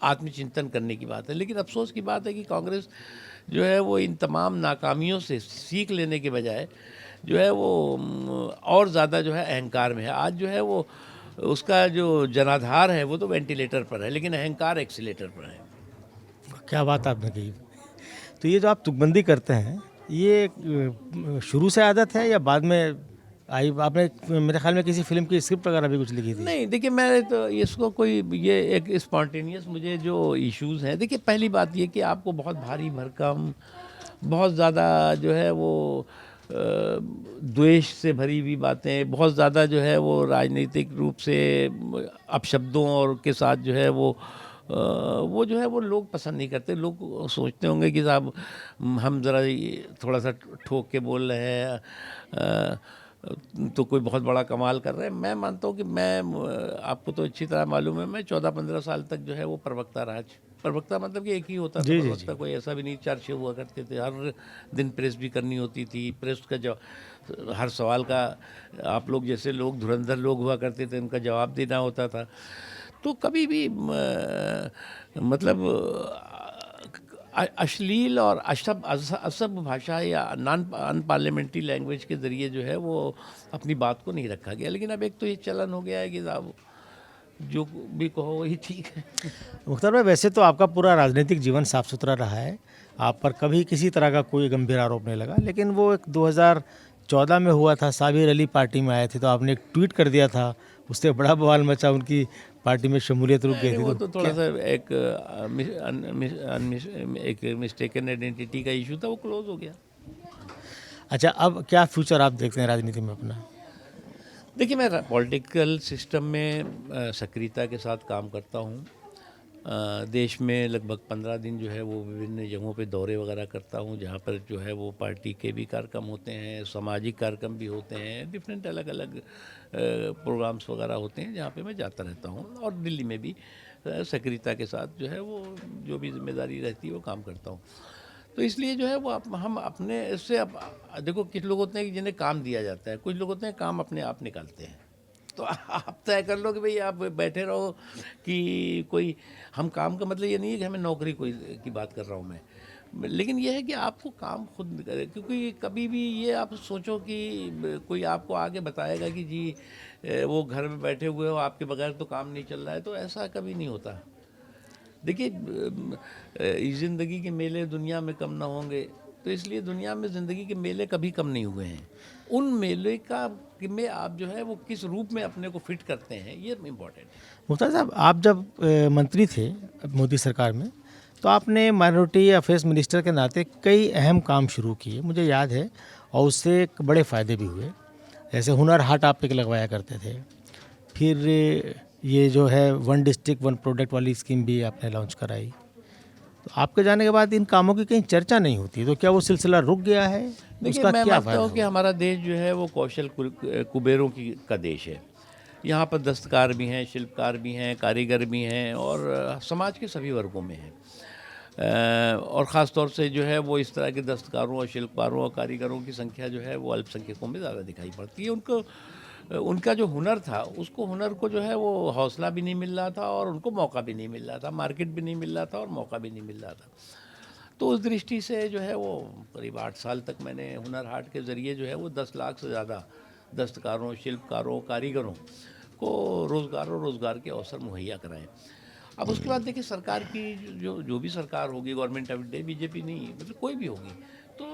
आत्मचिंतन करने की बात है। लेकिन अफसोस की बात है कि कांग्रेस जो है वो इन तमाम नाकामियों से सीख लेने के बजाय जो है वो और ज़्यादा जो है अहंकार में है। आज जो है वो उसका जो जनाधार है वो तो वेंटिलेटर पर है, लेकिन अहंकार एक्सीलेटर पर है। क्या बात आपने कही। तो ये जो आप तुकबंदी करते हैं, ये शुरू से आदत है या बाद में आई? आपने मेरे ख्याल में किसी फिल्म की स्क्रिप्ट वगैरह भी कुछ लिखी थी? नहीं देखिए, मैं तो इसको कोई ये एक स्पॉन्टेनियस मुझे जो इश्यूज़ हैं, देखिए पहली बात ये कि आपको बहुत भारी भरकम, बहुत ज़्यादा जो है वो द्वेष से भरी हुई बातें, बहुत ज़्यादा जो है वो राजनीतिक रूप से अपशब्दों और के साथ जो है वो जो है वो लोग पसंद नहीं करते। लोग सोचते होंगे कि साहब हम ज़रा थोड़ा सा ठोक के बोल रहे हैं तो कोई बहुत बड़ा कमाल कर रहे हैं। मैं मानता हूँ कि आपको तो अच्छी तरह मालूम है, मैं 14-15 साल तक जो है वो प्रवक्ता रहा। प्रवक्ता मतलब कि एक ही होता था प्रवक्ता, कोई ऐसा भी नहीं, 4-6 हुआ करते थे। हर दिन प्रेस भी करनी होती थी, प्रेस का जवाब, हर सवाल का आप लोग जैसे लोग धुरंधर लोग हुआ करते थे उनका जवाब देना होता था। तो कभी भी मतलब अश्लील और असभ्य भाषा या अनपार्लियामेंट्री लैंग्वेज के ज़रिए जो है वो अपनी बात को नहीं रखा गया। लेकिन अब एक तो ये चलन हो गया है कि साहब जो भी कहो वही ठीक है। मुख्तार भाई, वैसे तो आपका पूरा राजनीतिक जीवन साफ सुथरा रहा है, आप पर कभी किसी तरह का कोई गंभीर आरोप नहीं लगा। लेकिन वो एक 2014 में हुआ था, साबिर अली पार्टी में आए थे तो आपने एक ट्वीट कर दिया था, उससे बड़ा बवाल मचा, उनकी पार्टी में शमूलियत रुक गई थी। वो तो थोड़ा सा एक मिस्टेकन आइडेंटिटी का इशू था, वो क्लोज हो गया। अच्छा, अब क्या फ्यूचर आप देखते हैं राजनीति में अपना? देखिए, मैं पॉलिटिकल सिस्टम में सक्रियता के साथ काम करता हूँ। देश में लगभग 15 दिन जो है वो विभिन्न जगहों पे दौरे वगैरह करता हूँ, जहाँ पर जो है वो पार्टी के भी कार्यक्रम होते हैं, सामाजिक कार्यक्रम भी होते हैं, डिफरेंट अलग अलग प्रोग्राम्स वगैरह होते हैं जहाँ पे मैं जाता रहता हूँ। और दिल्ली में भी सक्रियता के साथ जो है वो जो भी जिम्मेदारी रहती है वो काम करता हूँ। तो इसलिए जो है वो हम अपने इससे देखो, कुछ लोग होते हैं कि जिन्हें काम दिया जाता है, कुछ लोग होते हैं काम अपने आप निकालते हैं। तो आप तय कर लो कि भाई आप बैठे रहो कि कोई, हम काम का मतलब ये नहीं है कि हमें नौकरी कोई की बात कर रहा हूँ मैं, लेकिन ये है कि आपको काम खुद करे। क्योंकि कभी भी ये आप सोचो कि कोई आपको आगे बताएगा कि जी वो घर में बैठे हुए हो, आपके बगैर तो काम नहीं चल रहा है, तो ऐसा कभी नहीं होता। देखिए, ज़िंदगी के मेले दुनिया में कम ना होंगे, तो इसलिए दुनिया में ज़िंदगी के मेले कभी कम नहीं हुए हैं। उन मेले का में आप जो है वो किस रूप में अपने को फिट करते हैं, ये इम्पोर्टेंट है। मुख्तार साहब, आप जब मंत्री थे मोदी सरकार में, तो आपने माइनॉरिटी अफेयर्स मिनिस्टर के नाते कई अहम काम शुरू किए, मुझे याद है, और उससे एक बड़े फ़ायदे भी हुए। जैसे हुनर हाट आप एक लगवाया करते थे, फिर ये जो है 1 डिस्ट्रिक्ट 1 प्रोडक्ट वाली स्कीम भी आपने लॉन्च कराई। तो आपके जाने के बाद इन कामों की कहीं चर्चा नहीं होती, तो क्या वो सिलसिला रुक गया है? देखिए, उसका मैं क्या मानता फ़ायदा हूँ कि हुआ? हमारा देश जो है वो कौशल कुबेरों का देश है। यहाँ पर दस्तकार भी हैं, शिल्पकार भी हैं, कारीगर भी हैं, और समाज के सभी वर्गों में हैं। और ख़ास तौर से जो है वो इस तरह के दस्तकारों और शिल्पकारों और कारीगरों की संख्या जो है वो अल्पसंख्यकों में ज़्यादा दिखाई पड़ती है। उनको उनका जो हुनर था, उसको हुनर को जो है वो हौसला भी नहीं मिल रहा था, और उनको मौका भी नहीं मिल रहा था, मार्केट भी नहीं मिल रहा था, और मौका भी नहीं मिल रहा था। तो उस दृष्टि से जो है वो करीब 8 साल तक मैंने हुनर हाट के ज़रिए जो है वो 10 लाख से ज़्यादा दस्तकारों, शिल्पकारों, कारीगरों को रोज़गार के अवसर मुहैया कराएं। अब उसके बाद देखिए, सरकार की जो भी सरकार होगी, गवर्नमेंट ऑफ इंडिया, बीजेपी नहीं, मतलब कोई भी होगी, तो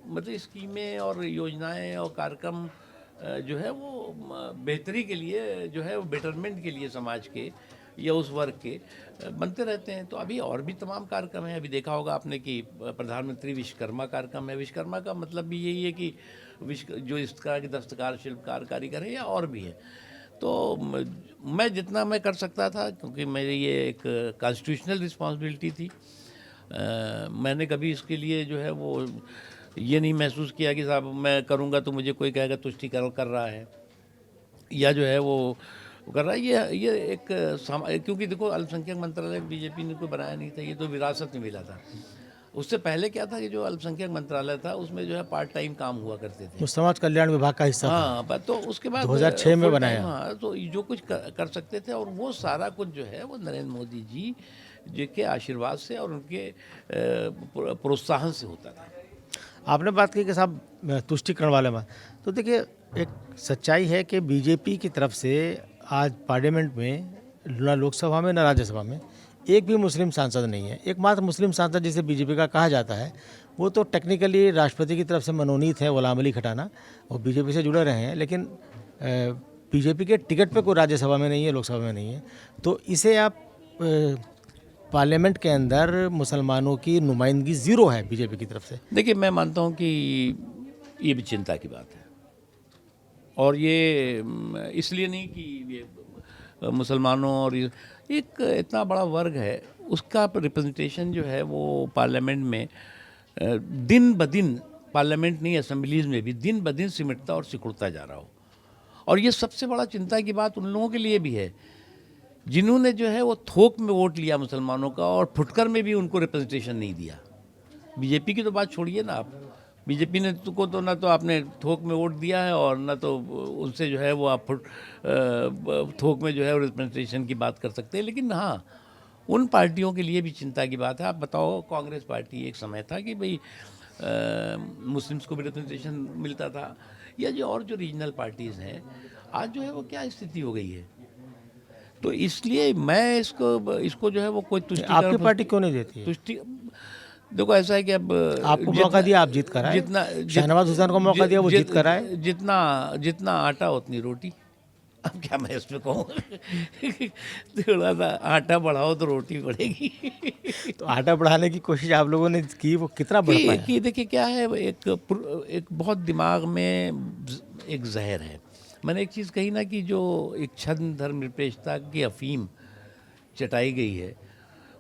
मतलब स्कीमें और योजनाएं और कार्यक्रम जो है वो बेहतरी के लिए जो है वो बेटरमेंट के लिए समाज के या उस वर्ग के बनते रहते हैं। तो अभी और भी तमाम कार्यक्रम हैं। अभी देखा होगा आपने कि प्रधानमंत्री विश्वकर्मा कार्यक्रम है। विश्वकर्मा का मतलब भी यही है कि विश्व जो इस तरह के दस्तकार, शिल्पकार, कारीगर है या और भी है। तो मैं जितना मैं कर सकता था, क्योंकि मेरी ये एक कॉन्स्टिट्यूशनल रिस्पॉन्सिबिलिटी थी, मैंने कभी इसके लिए जो है वो ये नहीं महसूस किया कि साहब मैं करूँगा तो मुझे कोई कहेगा तुष्टिकरण कर रहा है या जो है वो कर रहा है। ये एक क्योंकि देखो अल्पसंख्यक मंत्रालय बीजेपी ने कोई बनाया नहीं था, ये तो विरासत में मिला था। उससे पहले क्या था कि जो अल्पसंख्यक मंत्रालय था उसमें जो है पार्ट टाइम काम हुआ करते थे। वो समाज कल्याण विभाग का हिस्सा था। हाँ, पर तो उसके बाद 2006 में full बनाया। time, हाँ, तो जो कुछ कर सकते थे, और वो सारा कुछ जो है वो नरेंद्र मोदी जी के आशीर्वाद से और उनके प्रोत्साहन से होता था। आपने बात की कि साहब तुष्टिकरण वाले में, तो देखिए एक सच्चाई है कि बीजेपी की तरफ से आज पार्लियामेंट में, ना लोकसभा में ना राज्यसभा में, एक भी मुस्लिम सांसद नहीं है। एकमात्र मुस्लिम सांसद जिसे बीजेपी का कहा जाता है वो तो टेक्निकली राष्ट्रपति की तरफ से मनोनीत है, गुलाम अली खटाना, वो बीजेपी से जुड़े रहे हैं, लेकिन बीजेपी के टिकट पे कोई राज्यसभा में नहीं है, लोकसभा में नहीं है। तो इसे आप पार्लियामेंट के अंदर मुसलमानों की नुमाइंदगी ज़ीरो है बीजेपी की तरफ से। देखिए, मैं मानता हूँ कि ये भी चिंता की बात है, और ये इसलिए नहीं कि ये मुसलमानों और एक इतना बड़ा वर्ग है, उसका रिप्रेजेंटेशन जो है वो पार्लियामेंट में दिन ब दिन, पार्लियामेंट नहीं असेंबलीज में भी दिन ब दिन सिमटता और सिकुड़ता जा रहा हो। और ये सबसे बड़ा चिंता की बात उन लोगों के लिए भी है जिन्होंने जो है वो थोक में वोट लिया मुसलमानों का, और फुटकर में भी उनको रिप्रेजेंटेशन नहीं दिया। बीजेपी की तो बात छोड़िए ना आप, बीजेपी ने को तो ना तो आपने थोक में वोट दिया है, और ना तो उनसे जो है वो आप थोक में जो है रिप्रेजेंटेशन की बात कर सकते हैं। लेकिन हाँ, उन पार्टियों के लिए भी चिंता की बात है। आप बताओ, कांग्रेस पार्टी एक समय था कि भाई मुस्लिम्स को भी रिप्रेजेंटेशन मिलता था, या जो और जो रीजनल पार्टीज़ हैं, आज जो है वो क्या स्थिति हो गई है। तो इसलिए मैं इसको जो है वो कोई आपकी पार्टी क्यों नहीं देती है? तुष्टि देखो, ऐसा है कि अब आपको मौका दिया, आप जीत कर आए। शहनवाज हुसैन को मौका दिया, वो जीत कर आए। जितना आटा उतनी रोटी। अब क्या मैं इसमें कहूँ थोड़ा सा आटा बढ़ाओ तो रोटी बढ़ेगी। तो आटा बढ़ाने की कोशिश आप लोगों ने की, वो कितना बढ़ पाया? कि देखिए क्या है, एक बहुत दिमाग में एक जहर है। मैंने एक चीज़ कही ना कि जो एक छद्म धर्मनिरपेक्षता की अफीम चटाई गई है,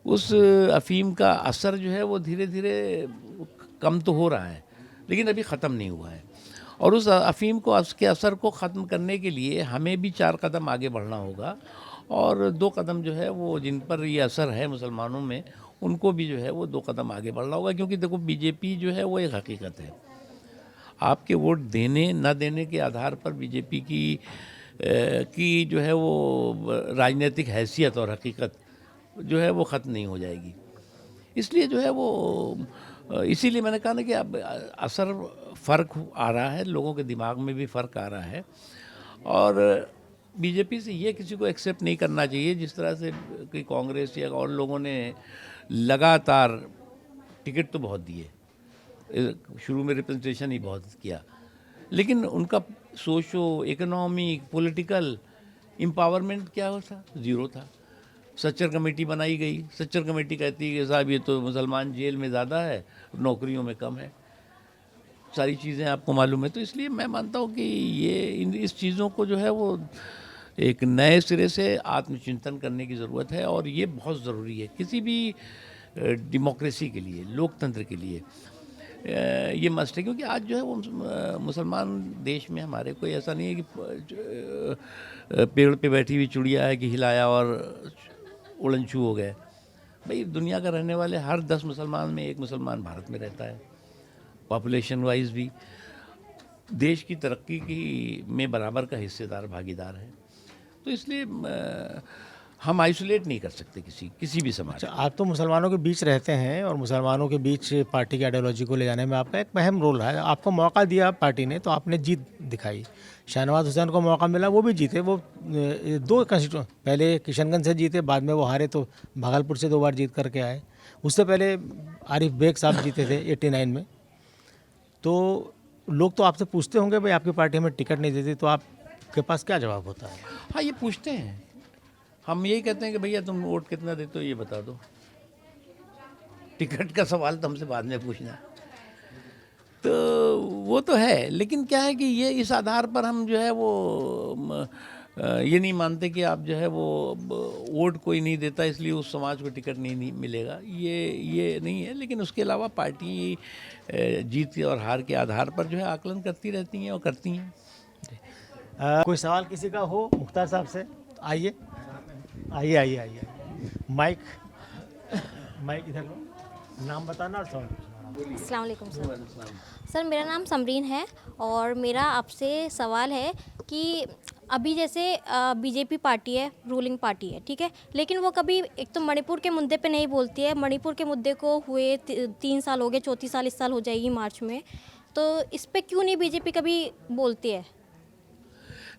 उस अफीम का असर जो है वो धीरे धीरे कम तो हो रहा है, लेकिन अभी ख़त्म नहीं हुआ है। और उस अफीम को, उसके असर को ख़त्म करने के लिए हमें भी 4 कदम आगे बढ़ना होगा, और 2 कदम जो है वो जिन पर ये असर है मुसलमानों में, उनको भी जो है वो 2 कदम आगे बढ़ना होगा। क्योंकि देखो, बीजेपी जो है वो एक हकीकत है। आपके वोट देने ना देने के आधार पर बीजेपी की जो है वो राजनीतिक हैसियत और हकीकत जो है वो ख़त्म नहीं हो जाएगी। इसलिए जो है वो इसीलिए मैंने कहा ना कि अब असर फ़र्क आ रहा है, लोगों के दिमाग में भी फ़र्क आ रहा है। और बीजेपी से ये किसी को एक्सेप्ट नहीं करना चाहिए, जिस तरह से कि कांग्रेस या और लोगों ने लगातार टिकट तो बहुत दिए, शुरू में रिप्रेजेंटेशन ही बहुत किया, लेकिन उनका सोशो इकोनॉमिक पॉलिटिकल एम्पावरमेंट क्या था? ज़ीरो था। सच्चर कमेटी बनाई गई, सच्चर कमेटी कहती है कि साहब ये तो मुसलमान जेल में ज़्यादा है, नौकरियों में कम है, सारी चीज़ें आपको मालूम है। तो इसलिए मैं मानता हूँ कि इस चीज़ों को जो है वो एक नए सिरे से आत्मचिंतन करने की ज़रूरत है, और ये बहुत ज़रूरी है किसी भी डेमोक्रेसी के लिए, लोकतंत्र के लिए ये मस्ट है। क्योंकि आज जो है वो मुसलमान देश में हमारे कोई ऐसा नहीं है कि पेड़ पे बैठी हुई चिड़िया है कि हिलाया और उड़नछू हो गए। भाई, दुनिया का रहने वाले हर 10 मुसलमान में 1 मुसलमान भारत में रहता है। पॉपुलेशन वाइज भी देश की तरक्की की में बराबर का हिस्सेदार, भागीदार है। तो इसलिए हम आइसोलेट नहीं कर सकते किसी भी समाज। अच्छा, आप तो मुसलमानों के बीच रहते हैं, और मुसलमानों के बीच पार्टी की आइडियोलॉजी को ले जाने में आपका एक अहम रोल रहा है। आपको मौका दिया पार्टी ने, तो आपने जीत दिखाई। शहनवाज हुसैन को मौका मिला, वो भी जीते। वो 2 कंस्टिट्यूंसी, पहले किशनगंज से जीते, बाद में वो हारे तो भागलपुर से 2 बार जीत करके आए। उससे पहले आरिफ बेग साहब जीते थे 89 में। तो लोग तो आपसे पूछते होंगे, भाई आपकी पार्टी हमें टिकट नहीं देती, तो आपके पास क्या जवाब होता है? हाँ, ये पूछते हैं, हम यही कहते हैं कि भैया तुम वोट कितना देते हो ये बता दो, टिकट का सवाल तो हमसे बाद में पूछना। तो वो तो है, लेकिन क्या है कि ये इस आधार पर हम जो है वो ये नहीं मानते कि आप जो है वो वोट कोई नहीं देता इसलिए उस समाज को टिकट नहीं मिलेगा, ये नहीं है। लेकिन उसके अलावा पार्टी जीत और हार के आधार पर जो है आकलन करती रहती हैं और करती हैं। कोई सवाल किसी का हो मुख्तार साहब से? आइए आइए आइए आइए, माइक माइक इधर लो, नाम बताना और सवाल पूछना। अस्सलाम वालेकुम सर। सर मेरा नाम समरीन है और मेरा आपसे सवाल है कि अभी जैसे बीजेपी पार्टी है, रूलिंग पार्टी है, ठीक है, लेकिन वो कभी एक तो मणिपुर के मुद्दे पे नहीं बोलती है। मणिपुर के मुद्दे को हुए 3 साल हो गए, चौथी साल इस साल हो जाएगी मार्च में, तो इस पे क्यों नहीं बीजेपी कभी बोलती है?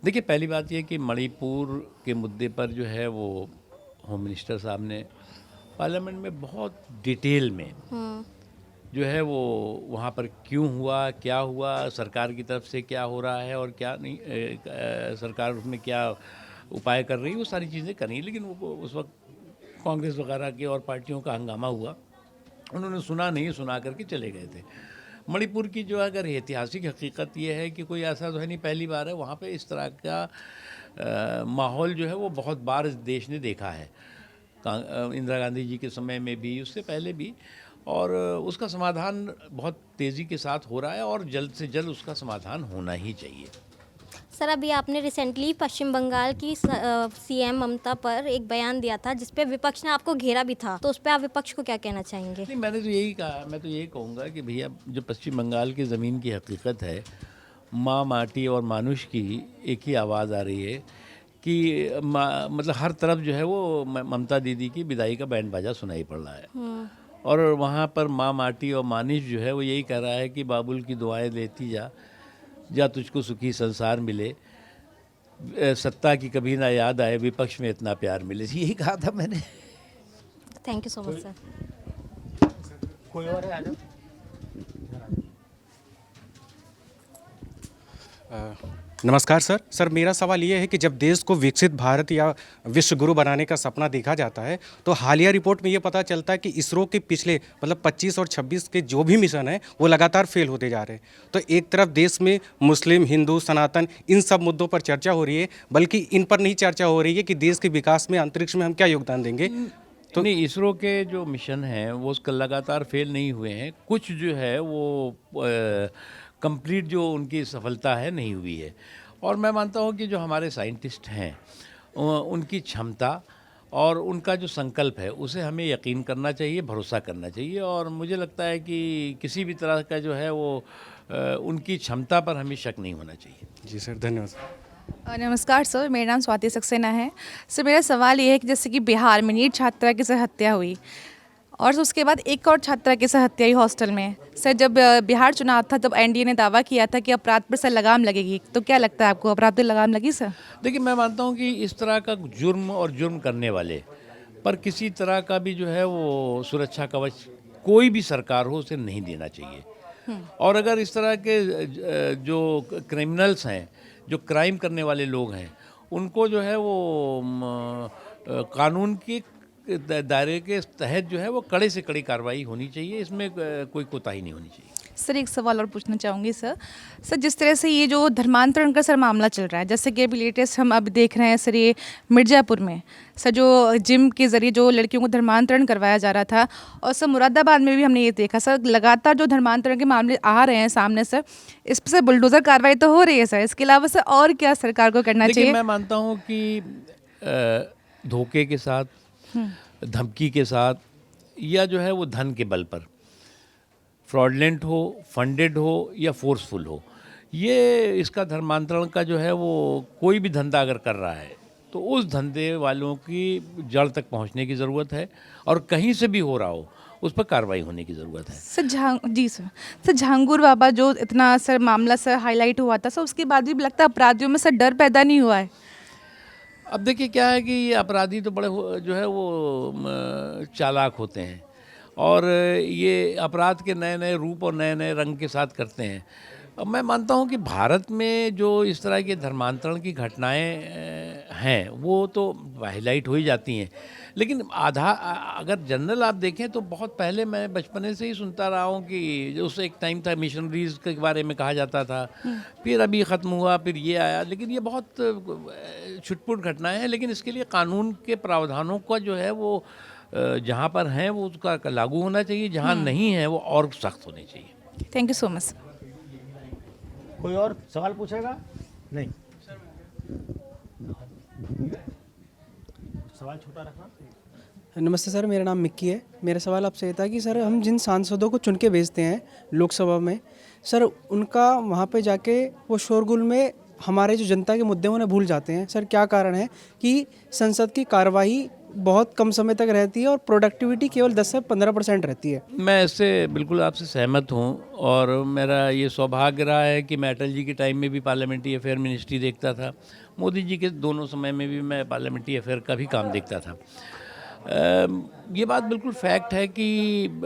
देखिए, पहली बात ये कि मणिपुर के मुद्दे पर जो है वो होम मिनिस्टर साहब ने पार्लियामेंट में बहुत डिटेल में जो है वो वहाँ पर क्यों हुआ, क्या हुआ, सरकार की तरफ से क्या हो रहा है और क्या नहीं, सरकार उसमें क्या उपाय कर रही है, वो सारी चीज़ें करी। लेकिन वो उस वक्त कांग्रेस वगैरह के और पार्टियों का हंगामा हुआ, उन्होंने सुना नहीं, सुना करके चले गए थे। मणिपुर की जो अगर ऐतिहासिक हकीकत ये है कि कोई ऐसा तो है नहीं, पहली बार है वहाँ पे इस तरह का माहौल जो है वो बहुत बार इस देश ने देखा है, इंदिरा गांधी जी के समय में भी, उससे पहले भी, और उसका समाधान बहुत तेज़ी के साथ हो रहा है और जल्द से जल्द उसका समाधान होना ही चाहिए। सर अभी आपने रिसेंटली पश्चिम बंगाल की सीएम ममता पर एक बयान दिया था जिस पे विपक्ष ने आपको घेरा भी था, तो उस पर आप विपक्ष को क्या कहना चाहेंगे? नहीं, मैंने तो यही कहा, मैं तो यही कहूँगा कि भैया जो पश्चिम बंगाल की ज़मीन की हकीकत है, माँ, माटी और मानुष की एक ही आवाज़ आ रही है कि मतलब हर तरफ जो है वो ममता दीदी की विदाई का बैंड बाजा सुनाई पड़ रहा है। और वहाँ पर माँ, माटी और मानिश जो है वो यही कह रहा है कि बाबुल की दुआएं लेती जा, जा तुझको सुखी संसार मिले, सत्ता की कभी ना याद आए, विपक्ष में इतना प्यार मिले। यही कहा था मैंने। Thank you so much sir. कोई और है? आ जाओ। नमस्कार सर मेरा सवाल ये है कि जब देश को विकसित भारत या विश्व गुरु बनाने का सपना देखा जाता है तो हालिया रिपोर्ट में ये पता चलता है कि इसरो के पिछले मतलब 25 और 26 के जो भी मिशन है वो लगातार फेल होते जा रहे हैं। तो एक तरफ देश में मुस्लिम, हिंदू, सनातन इन सब मुद्दों पर चर्चा हो रही है, बल्कि इन पर नहीं चर्चा हो रही है कि देश के विकास में अंतरिक्ष में हम क्या योगदान देंगे। तो नहीं, इसरो के जो मिशन हैं वो उसका लगातार फेल नहीं हुए हैं, कुछ जो है वो कंप्लीट जो उनकी सफलता है नहीं हुई है। और मैं मानता हूँ कि जो हमारे साइंटिस्ट हैं उनकी क्षमता और उनका जो संकल्प है उसे हमें यकीन करना चाहिए, भरोसा करना चाहिए। और मुझे लगता है कि किसी भी तरह का जो है वो उनकी क्षमता पर हमें शक नहीं होना चाहिए। जी सर, धन्यवाद। नमस्कार सर, मेरा नाम स्वाति सक्सेना है। सर मेरा सवाल ये है कि जैसे कि बिहार में नीट छात्रा की सर हत्या हुई और उसके बाद एक और छात्रा की सर हत्या हुई हॉस्टल में। सर जब बिहार चुनाव था तब एनडीए ने दावा किया था कि अपराध पर सर लगाम लगेगी, तो क्या लगता है आपको अपराध पर लगाम लगी सर? देखिए, मैं मानता हूँ कि इस तरह का जुर्म और जुर्म करने वाले पर किसी तरह का भी जो है वो सुरक्षा कवच कोई भी सरकार हो उसे नहीं देना चाहिए। और अगर इस तरह के जो क्रिमिनल्स हैं, जो क्राइम करने वाले लोग हैं, उनको जो है वो कानून की दायरे के तहत जो है वो कड़े से कड़ी कार्रवाई होनी चाहिए, इसमें कोई कोताही नहीं होनी चाहिए। सर एक सवाल और पूछना चाहूँगी सर। जिस तरह से ये जो धर्मांतरण का सर मामला चल रहा है, जैसे कि अभी लेटेस्ट हम अब देख रहे हैं सर, ये मिर्ज़ापुर में सर जो जिम के ज़रिए जो लड़कियों को धर्मांतरण करवाया जा रहा था, और सर मुरादाबाद में भी हमने ये देखा सर, लगातार जो धर्मांतरण के मामले आ रहे हैं सामने सर, इस पर सर बुलडोज़र कार्रवाई तो हो रही है सर, इसके अलावा सर और क्या सरकार को करना चाहिए? मैं मानता हूँ कि धोखे के साथ, धमकी के साथ, या जो है वो धन के बल पर, फ्रॉडलेंट हो, फंडेड हो या फोर्सफुल हो, ये इसका धर्मांतरण का जो है वो कोई भी धंधा अगर कर रहा है तो उस धंधे वालों की जड़ तक पहुंचने की ज़रूरत है, और कहीं से भी हो रहा हो उस पर कार्रवाई होने की ज़रूरत है। सर जी सर झांगुर बाबा जो इतना सर मामला सर हाईलाइट हुआ था सर, उसके बाद भी लगता है अपराधियों में सर डर पैदा नहीं हुआ है। अब देखिए क्या है कि ये अपराधी तो बड़े जो है वो चालाक होते हैं, और ये अपराध के नए नए रूप और नए नए रंग के साथ करते हैं। अब मैं मानता हूँ कि भारत में जो इस तरह के धर्मांतरण की घटनाएं हैं वो तो हाईलाइट हो ही जाती हैं, लेकिन आधा अगर जनरल आप देखें तो बहुत पहले मैं बचपने से ही सुनता रहा हूँ कि जो उस एक टाइम था मिशनरीज़ के बारे में कहा जाता था, फिर अभी ख़त्म हुआ, फिर ये आया, लेकिन ये बहुत छुटपुट घटनाएं हैं। लेकिन इसके लिए कानून के प्रावधानों का जो है वो जहाँ पर हैं वो उसका लागू होना चाहिए, जहाँ नहीं है वो और सख्त होने चाहिए। Thank you so much. कोई और सवाल पूछेगा? नहीं, सवाल छोटा रखना। नमस्ते सर, मेरा नाम मिक्की है। मेरा सवाल आपसे ये था कि सर हम जिन सांसदों को चुन के भेजते हैं लोकसभा में, सर उनका वहाँ पे जाके वो शोरगुल में हमारे जो जनता के मुद्दे उन्हें भूल जाते हैं। सर क्या कारण है कि संसद की कार्यवाही बहुत कम समय तक रहती है और प्रोडक्टिविटी केवल 10 से 15% रहती है? मैं इससे बिल्कुल आपसे सहमत हूँ, और मेरा ये सौभाग्य रहा है कि मैं अटल जी के टाइम में भी पार्लियामेंट्री अफेयर मिनिस्ट्री देखता था, मोदी जी के दोनों समय में भी मैं पार्लियामेंट्री अफेयर का भी काम देखता था। ये बात बिल्कुल फैक्ट है कि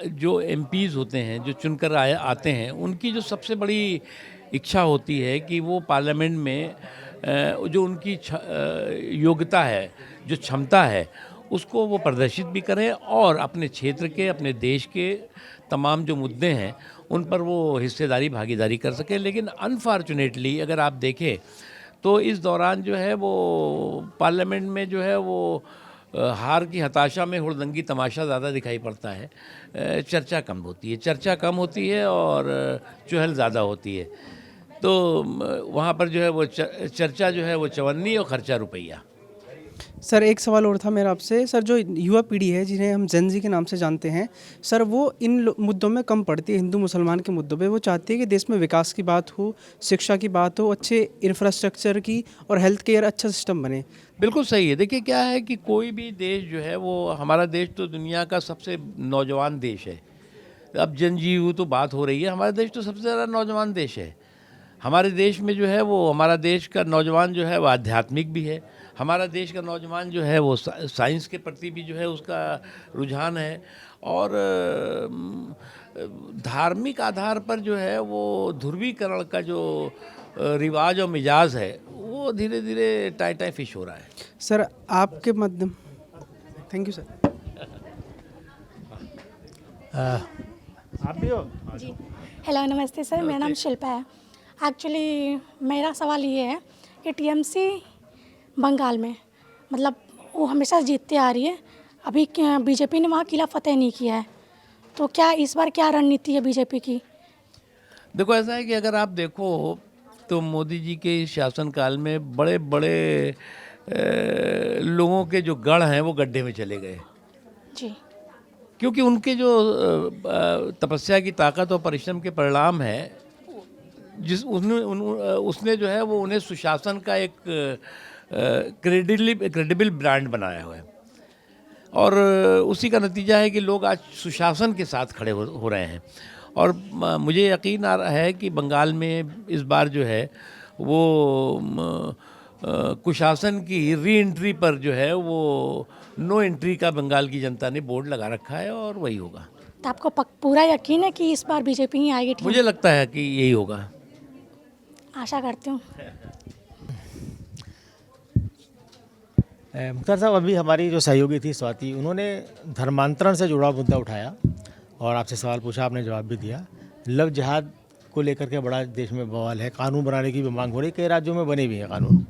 जो एमपीज़ होते हैं, जो चुनकर आते हैं, उनकी जो सबसे बड़ी इच्छा होती है कि वो पार्लियामेंट में जो उनकी योग्यता है, जो क्षमता है, उसको वो प्रदर्शित भी करें और अपने क्षेत्र के, अपने देश के तमाम जो मुद्दे हैं उन पर वो हिस्सेदारी, भागीदारी कर सकें। लेकिन अनफॉर्चुनेटली अगर आप देखें तो इस दौरान जो है वो पार्लियामेंट में जो है वो हार की हताशा में हुड़दंगी तमाशा ज़्यादा दिखाई पड़ता है, चर्चा कम होती है और चुहल ज़्यादा होती है। तो वहाँ पर जो है वो चर्चा जो है वो चवन्नी और खर्चा रुपया। सर एक सवाल और था मेरा आपसे। सर जो युवा पीढ़ी है जिन्हें हम जेन ज़ी के नाम से जानते हैं, सर वो इन मुद्दों में कम पड़ती है, हिंदू मुसलमान के मुद्दों पे। वो चाहती है कि देश में विकास की बात हो, शिक्षा की बात हो, अच्छे इंफ्रास्ट्रक्चर की और हेल्थ केयर अच्छा सिस्टम बने। बिल्कुल सही है। देखिए क्या है कि कोई भी देश जो है वो, हमारा देश तो दुनिया का सबसे नौजवान देश है। अब जनजीव तो बात हो रही है, हमारा देश तो सबसे ज़्यादा नौजवान देश है। हमारे देश में जो है वो, हमारा देश का नौजवान जो है वो आध्यात्मिक भी है, हमारा देश का नौजवान जो है वो साइंस के प्रति भी जो है उसका रुझान है, और धार्मिक आधार पर जो है वो ध्रुवीकरण का जो रिवाज और मिजाज है वो धीरे धीरे टाई फिश हो रहा है। सर आपके माध्यम, थैंक यू सर। आप भी हो? जी हेलो, नमस्ते सर, मेरा नाम शिल्पा है। एक्चुअली मेरा सवाल ये है कि टीएमसी बंगाल में मतलब वो हमेशा जीतते आ रही है, अभी बीजेपी ने वहाँ किला फतेह नहीं किया है, तो क्या इस बार क्या रणनीति है बीजेपी की? देखो ऐसा है कि अगर आप देखो तो मोदी जी के शासनकाल में बड़े बड़े लोगों के जो गढ़ हैं वो गड्ढे में चले गए जी, क्योंकि उनके जो तपस्या की ताकत और परिश्रम के परिणाम है, उसने जो है वो उन्हें सुशासन का एक क्रेडिबल ब्रांड बनाया हुआ है, और उसी का नतीजा है कि लोग आज सुशासन के साथ खड़े हो रहे हैं। और मुझे यकीन आ रहा है कि बंगाल में इस बार जो है वो कुशासन की री एंट्री पर जो है वो नो एंट्री का बंगाल की जनता ने बोर्ड लगा रखा है, और वही होगा। तो आपको पूरा यकीन है कि इस बार बीजेपी ही आएगी? मुझे लगता है कि यही होगा। आशा करती हूँ। मुख्तार साहब, अभी हमारी जो सहयोगी थी स्वाति, उन्होंने धर्मांतरण से जुड़ा मुद्दा उठाया और आपसे सवाल पूछा, आपने जवाब भी दिया। लव जिहाद को लेकर के बड़ा देश में बवाल है, कानून बनाने की भी मांग हो रही, कई राज्यों में बने भी हैं कानून।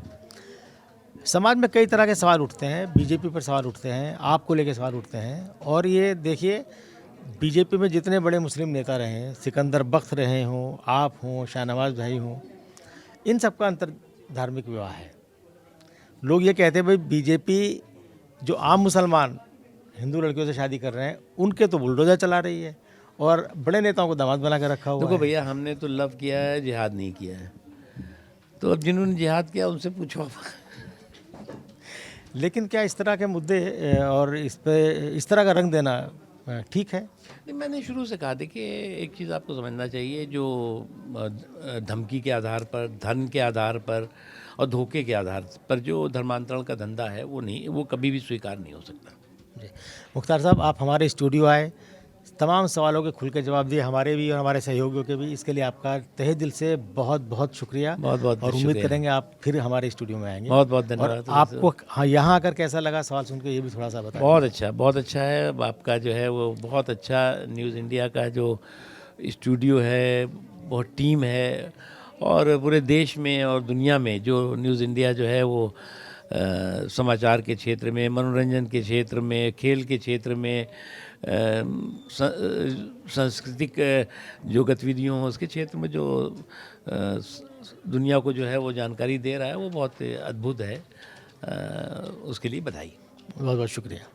समाज में कई तरह के सवाल उठते हैं, बीजेपी पर सवाल उठते हैं, आपको लेकर सवाल उठते हैं। और ये देखिए, बीजेपी में जितने बड़े मुस्लिम नेता रहे हैं, सिकंदर बख्त रहे हों, आप हों, शाहनवाज भाई हों, इन सबका अंतर धार्मिक विवाह है। लोग ये कहते हैं भाई बीजेपी जो आम मुसलमान हिंदू लड़कियों से शादी कर रहे हैं उनके तो बुलडोजर चला रही है, और बड़े नेताओं को दामाद बना कर रखा हुआ है। देखो भैया, हमने तो लव किया है, जिहाद नहीं किया है, तो अब जिन्होंने जिहाद किया उनसे पूछो। लेकिन क्या इस तरह के मुद्दे और इस पे इस तरह का रंग देना ठीक है? नहीं, मैंने शुरू से कहा, देखिए एक चीज़ आपको समझना चाहिए, जो धमकी के आधार पर, धन के आधार पर और धोखे के आधार पर जो धर्मांतरण का धंधा है वो कभी भी स्वीकार नहीं हो सकता। जी, मुख्तार साहब, आप हमारे स्टूडियो आए, तमाम सवालों के खुल के जवाब दिए, हमारे भी और हमारे सहयोगियों के भी। इसके लिए आपका तहे दिल से बहुत बहुत शुक्रिया। बहुत-बहुत और उम्मीद शुक्रिया। करेंगे आप फिर हमारे स्टूडियो में आएंगे। बहुत-बहुत और धन्यवाद। आपको हाँ यहाँ आकर कैसा लगा, सवाल सुन के ये भी थोड़ा सा बताएं। बहुत अच्छा है। आपका जो है वो बहुत अच्छा न्यूज़ इंडिया का जो स्टूडियो है, बहुत टीम है, और पूरे देश में और दुनिया में जो न्यूज़ इंडिया जो है वो समाचार के क्षेत्र में, मनोरंजन के क्षेत्र में, खेल के क्षेत्र में, सांस्कृतिक जो गतिविधियों हो उसके क्षेत्र में जो दुनिया को जो है वो जानकारी दे रहा है, वो बहुत अद्भुत है। उसके लिए बधाई। बहुत बहुत शुक्रिया।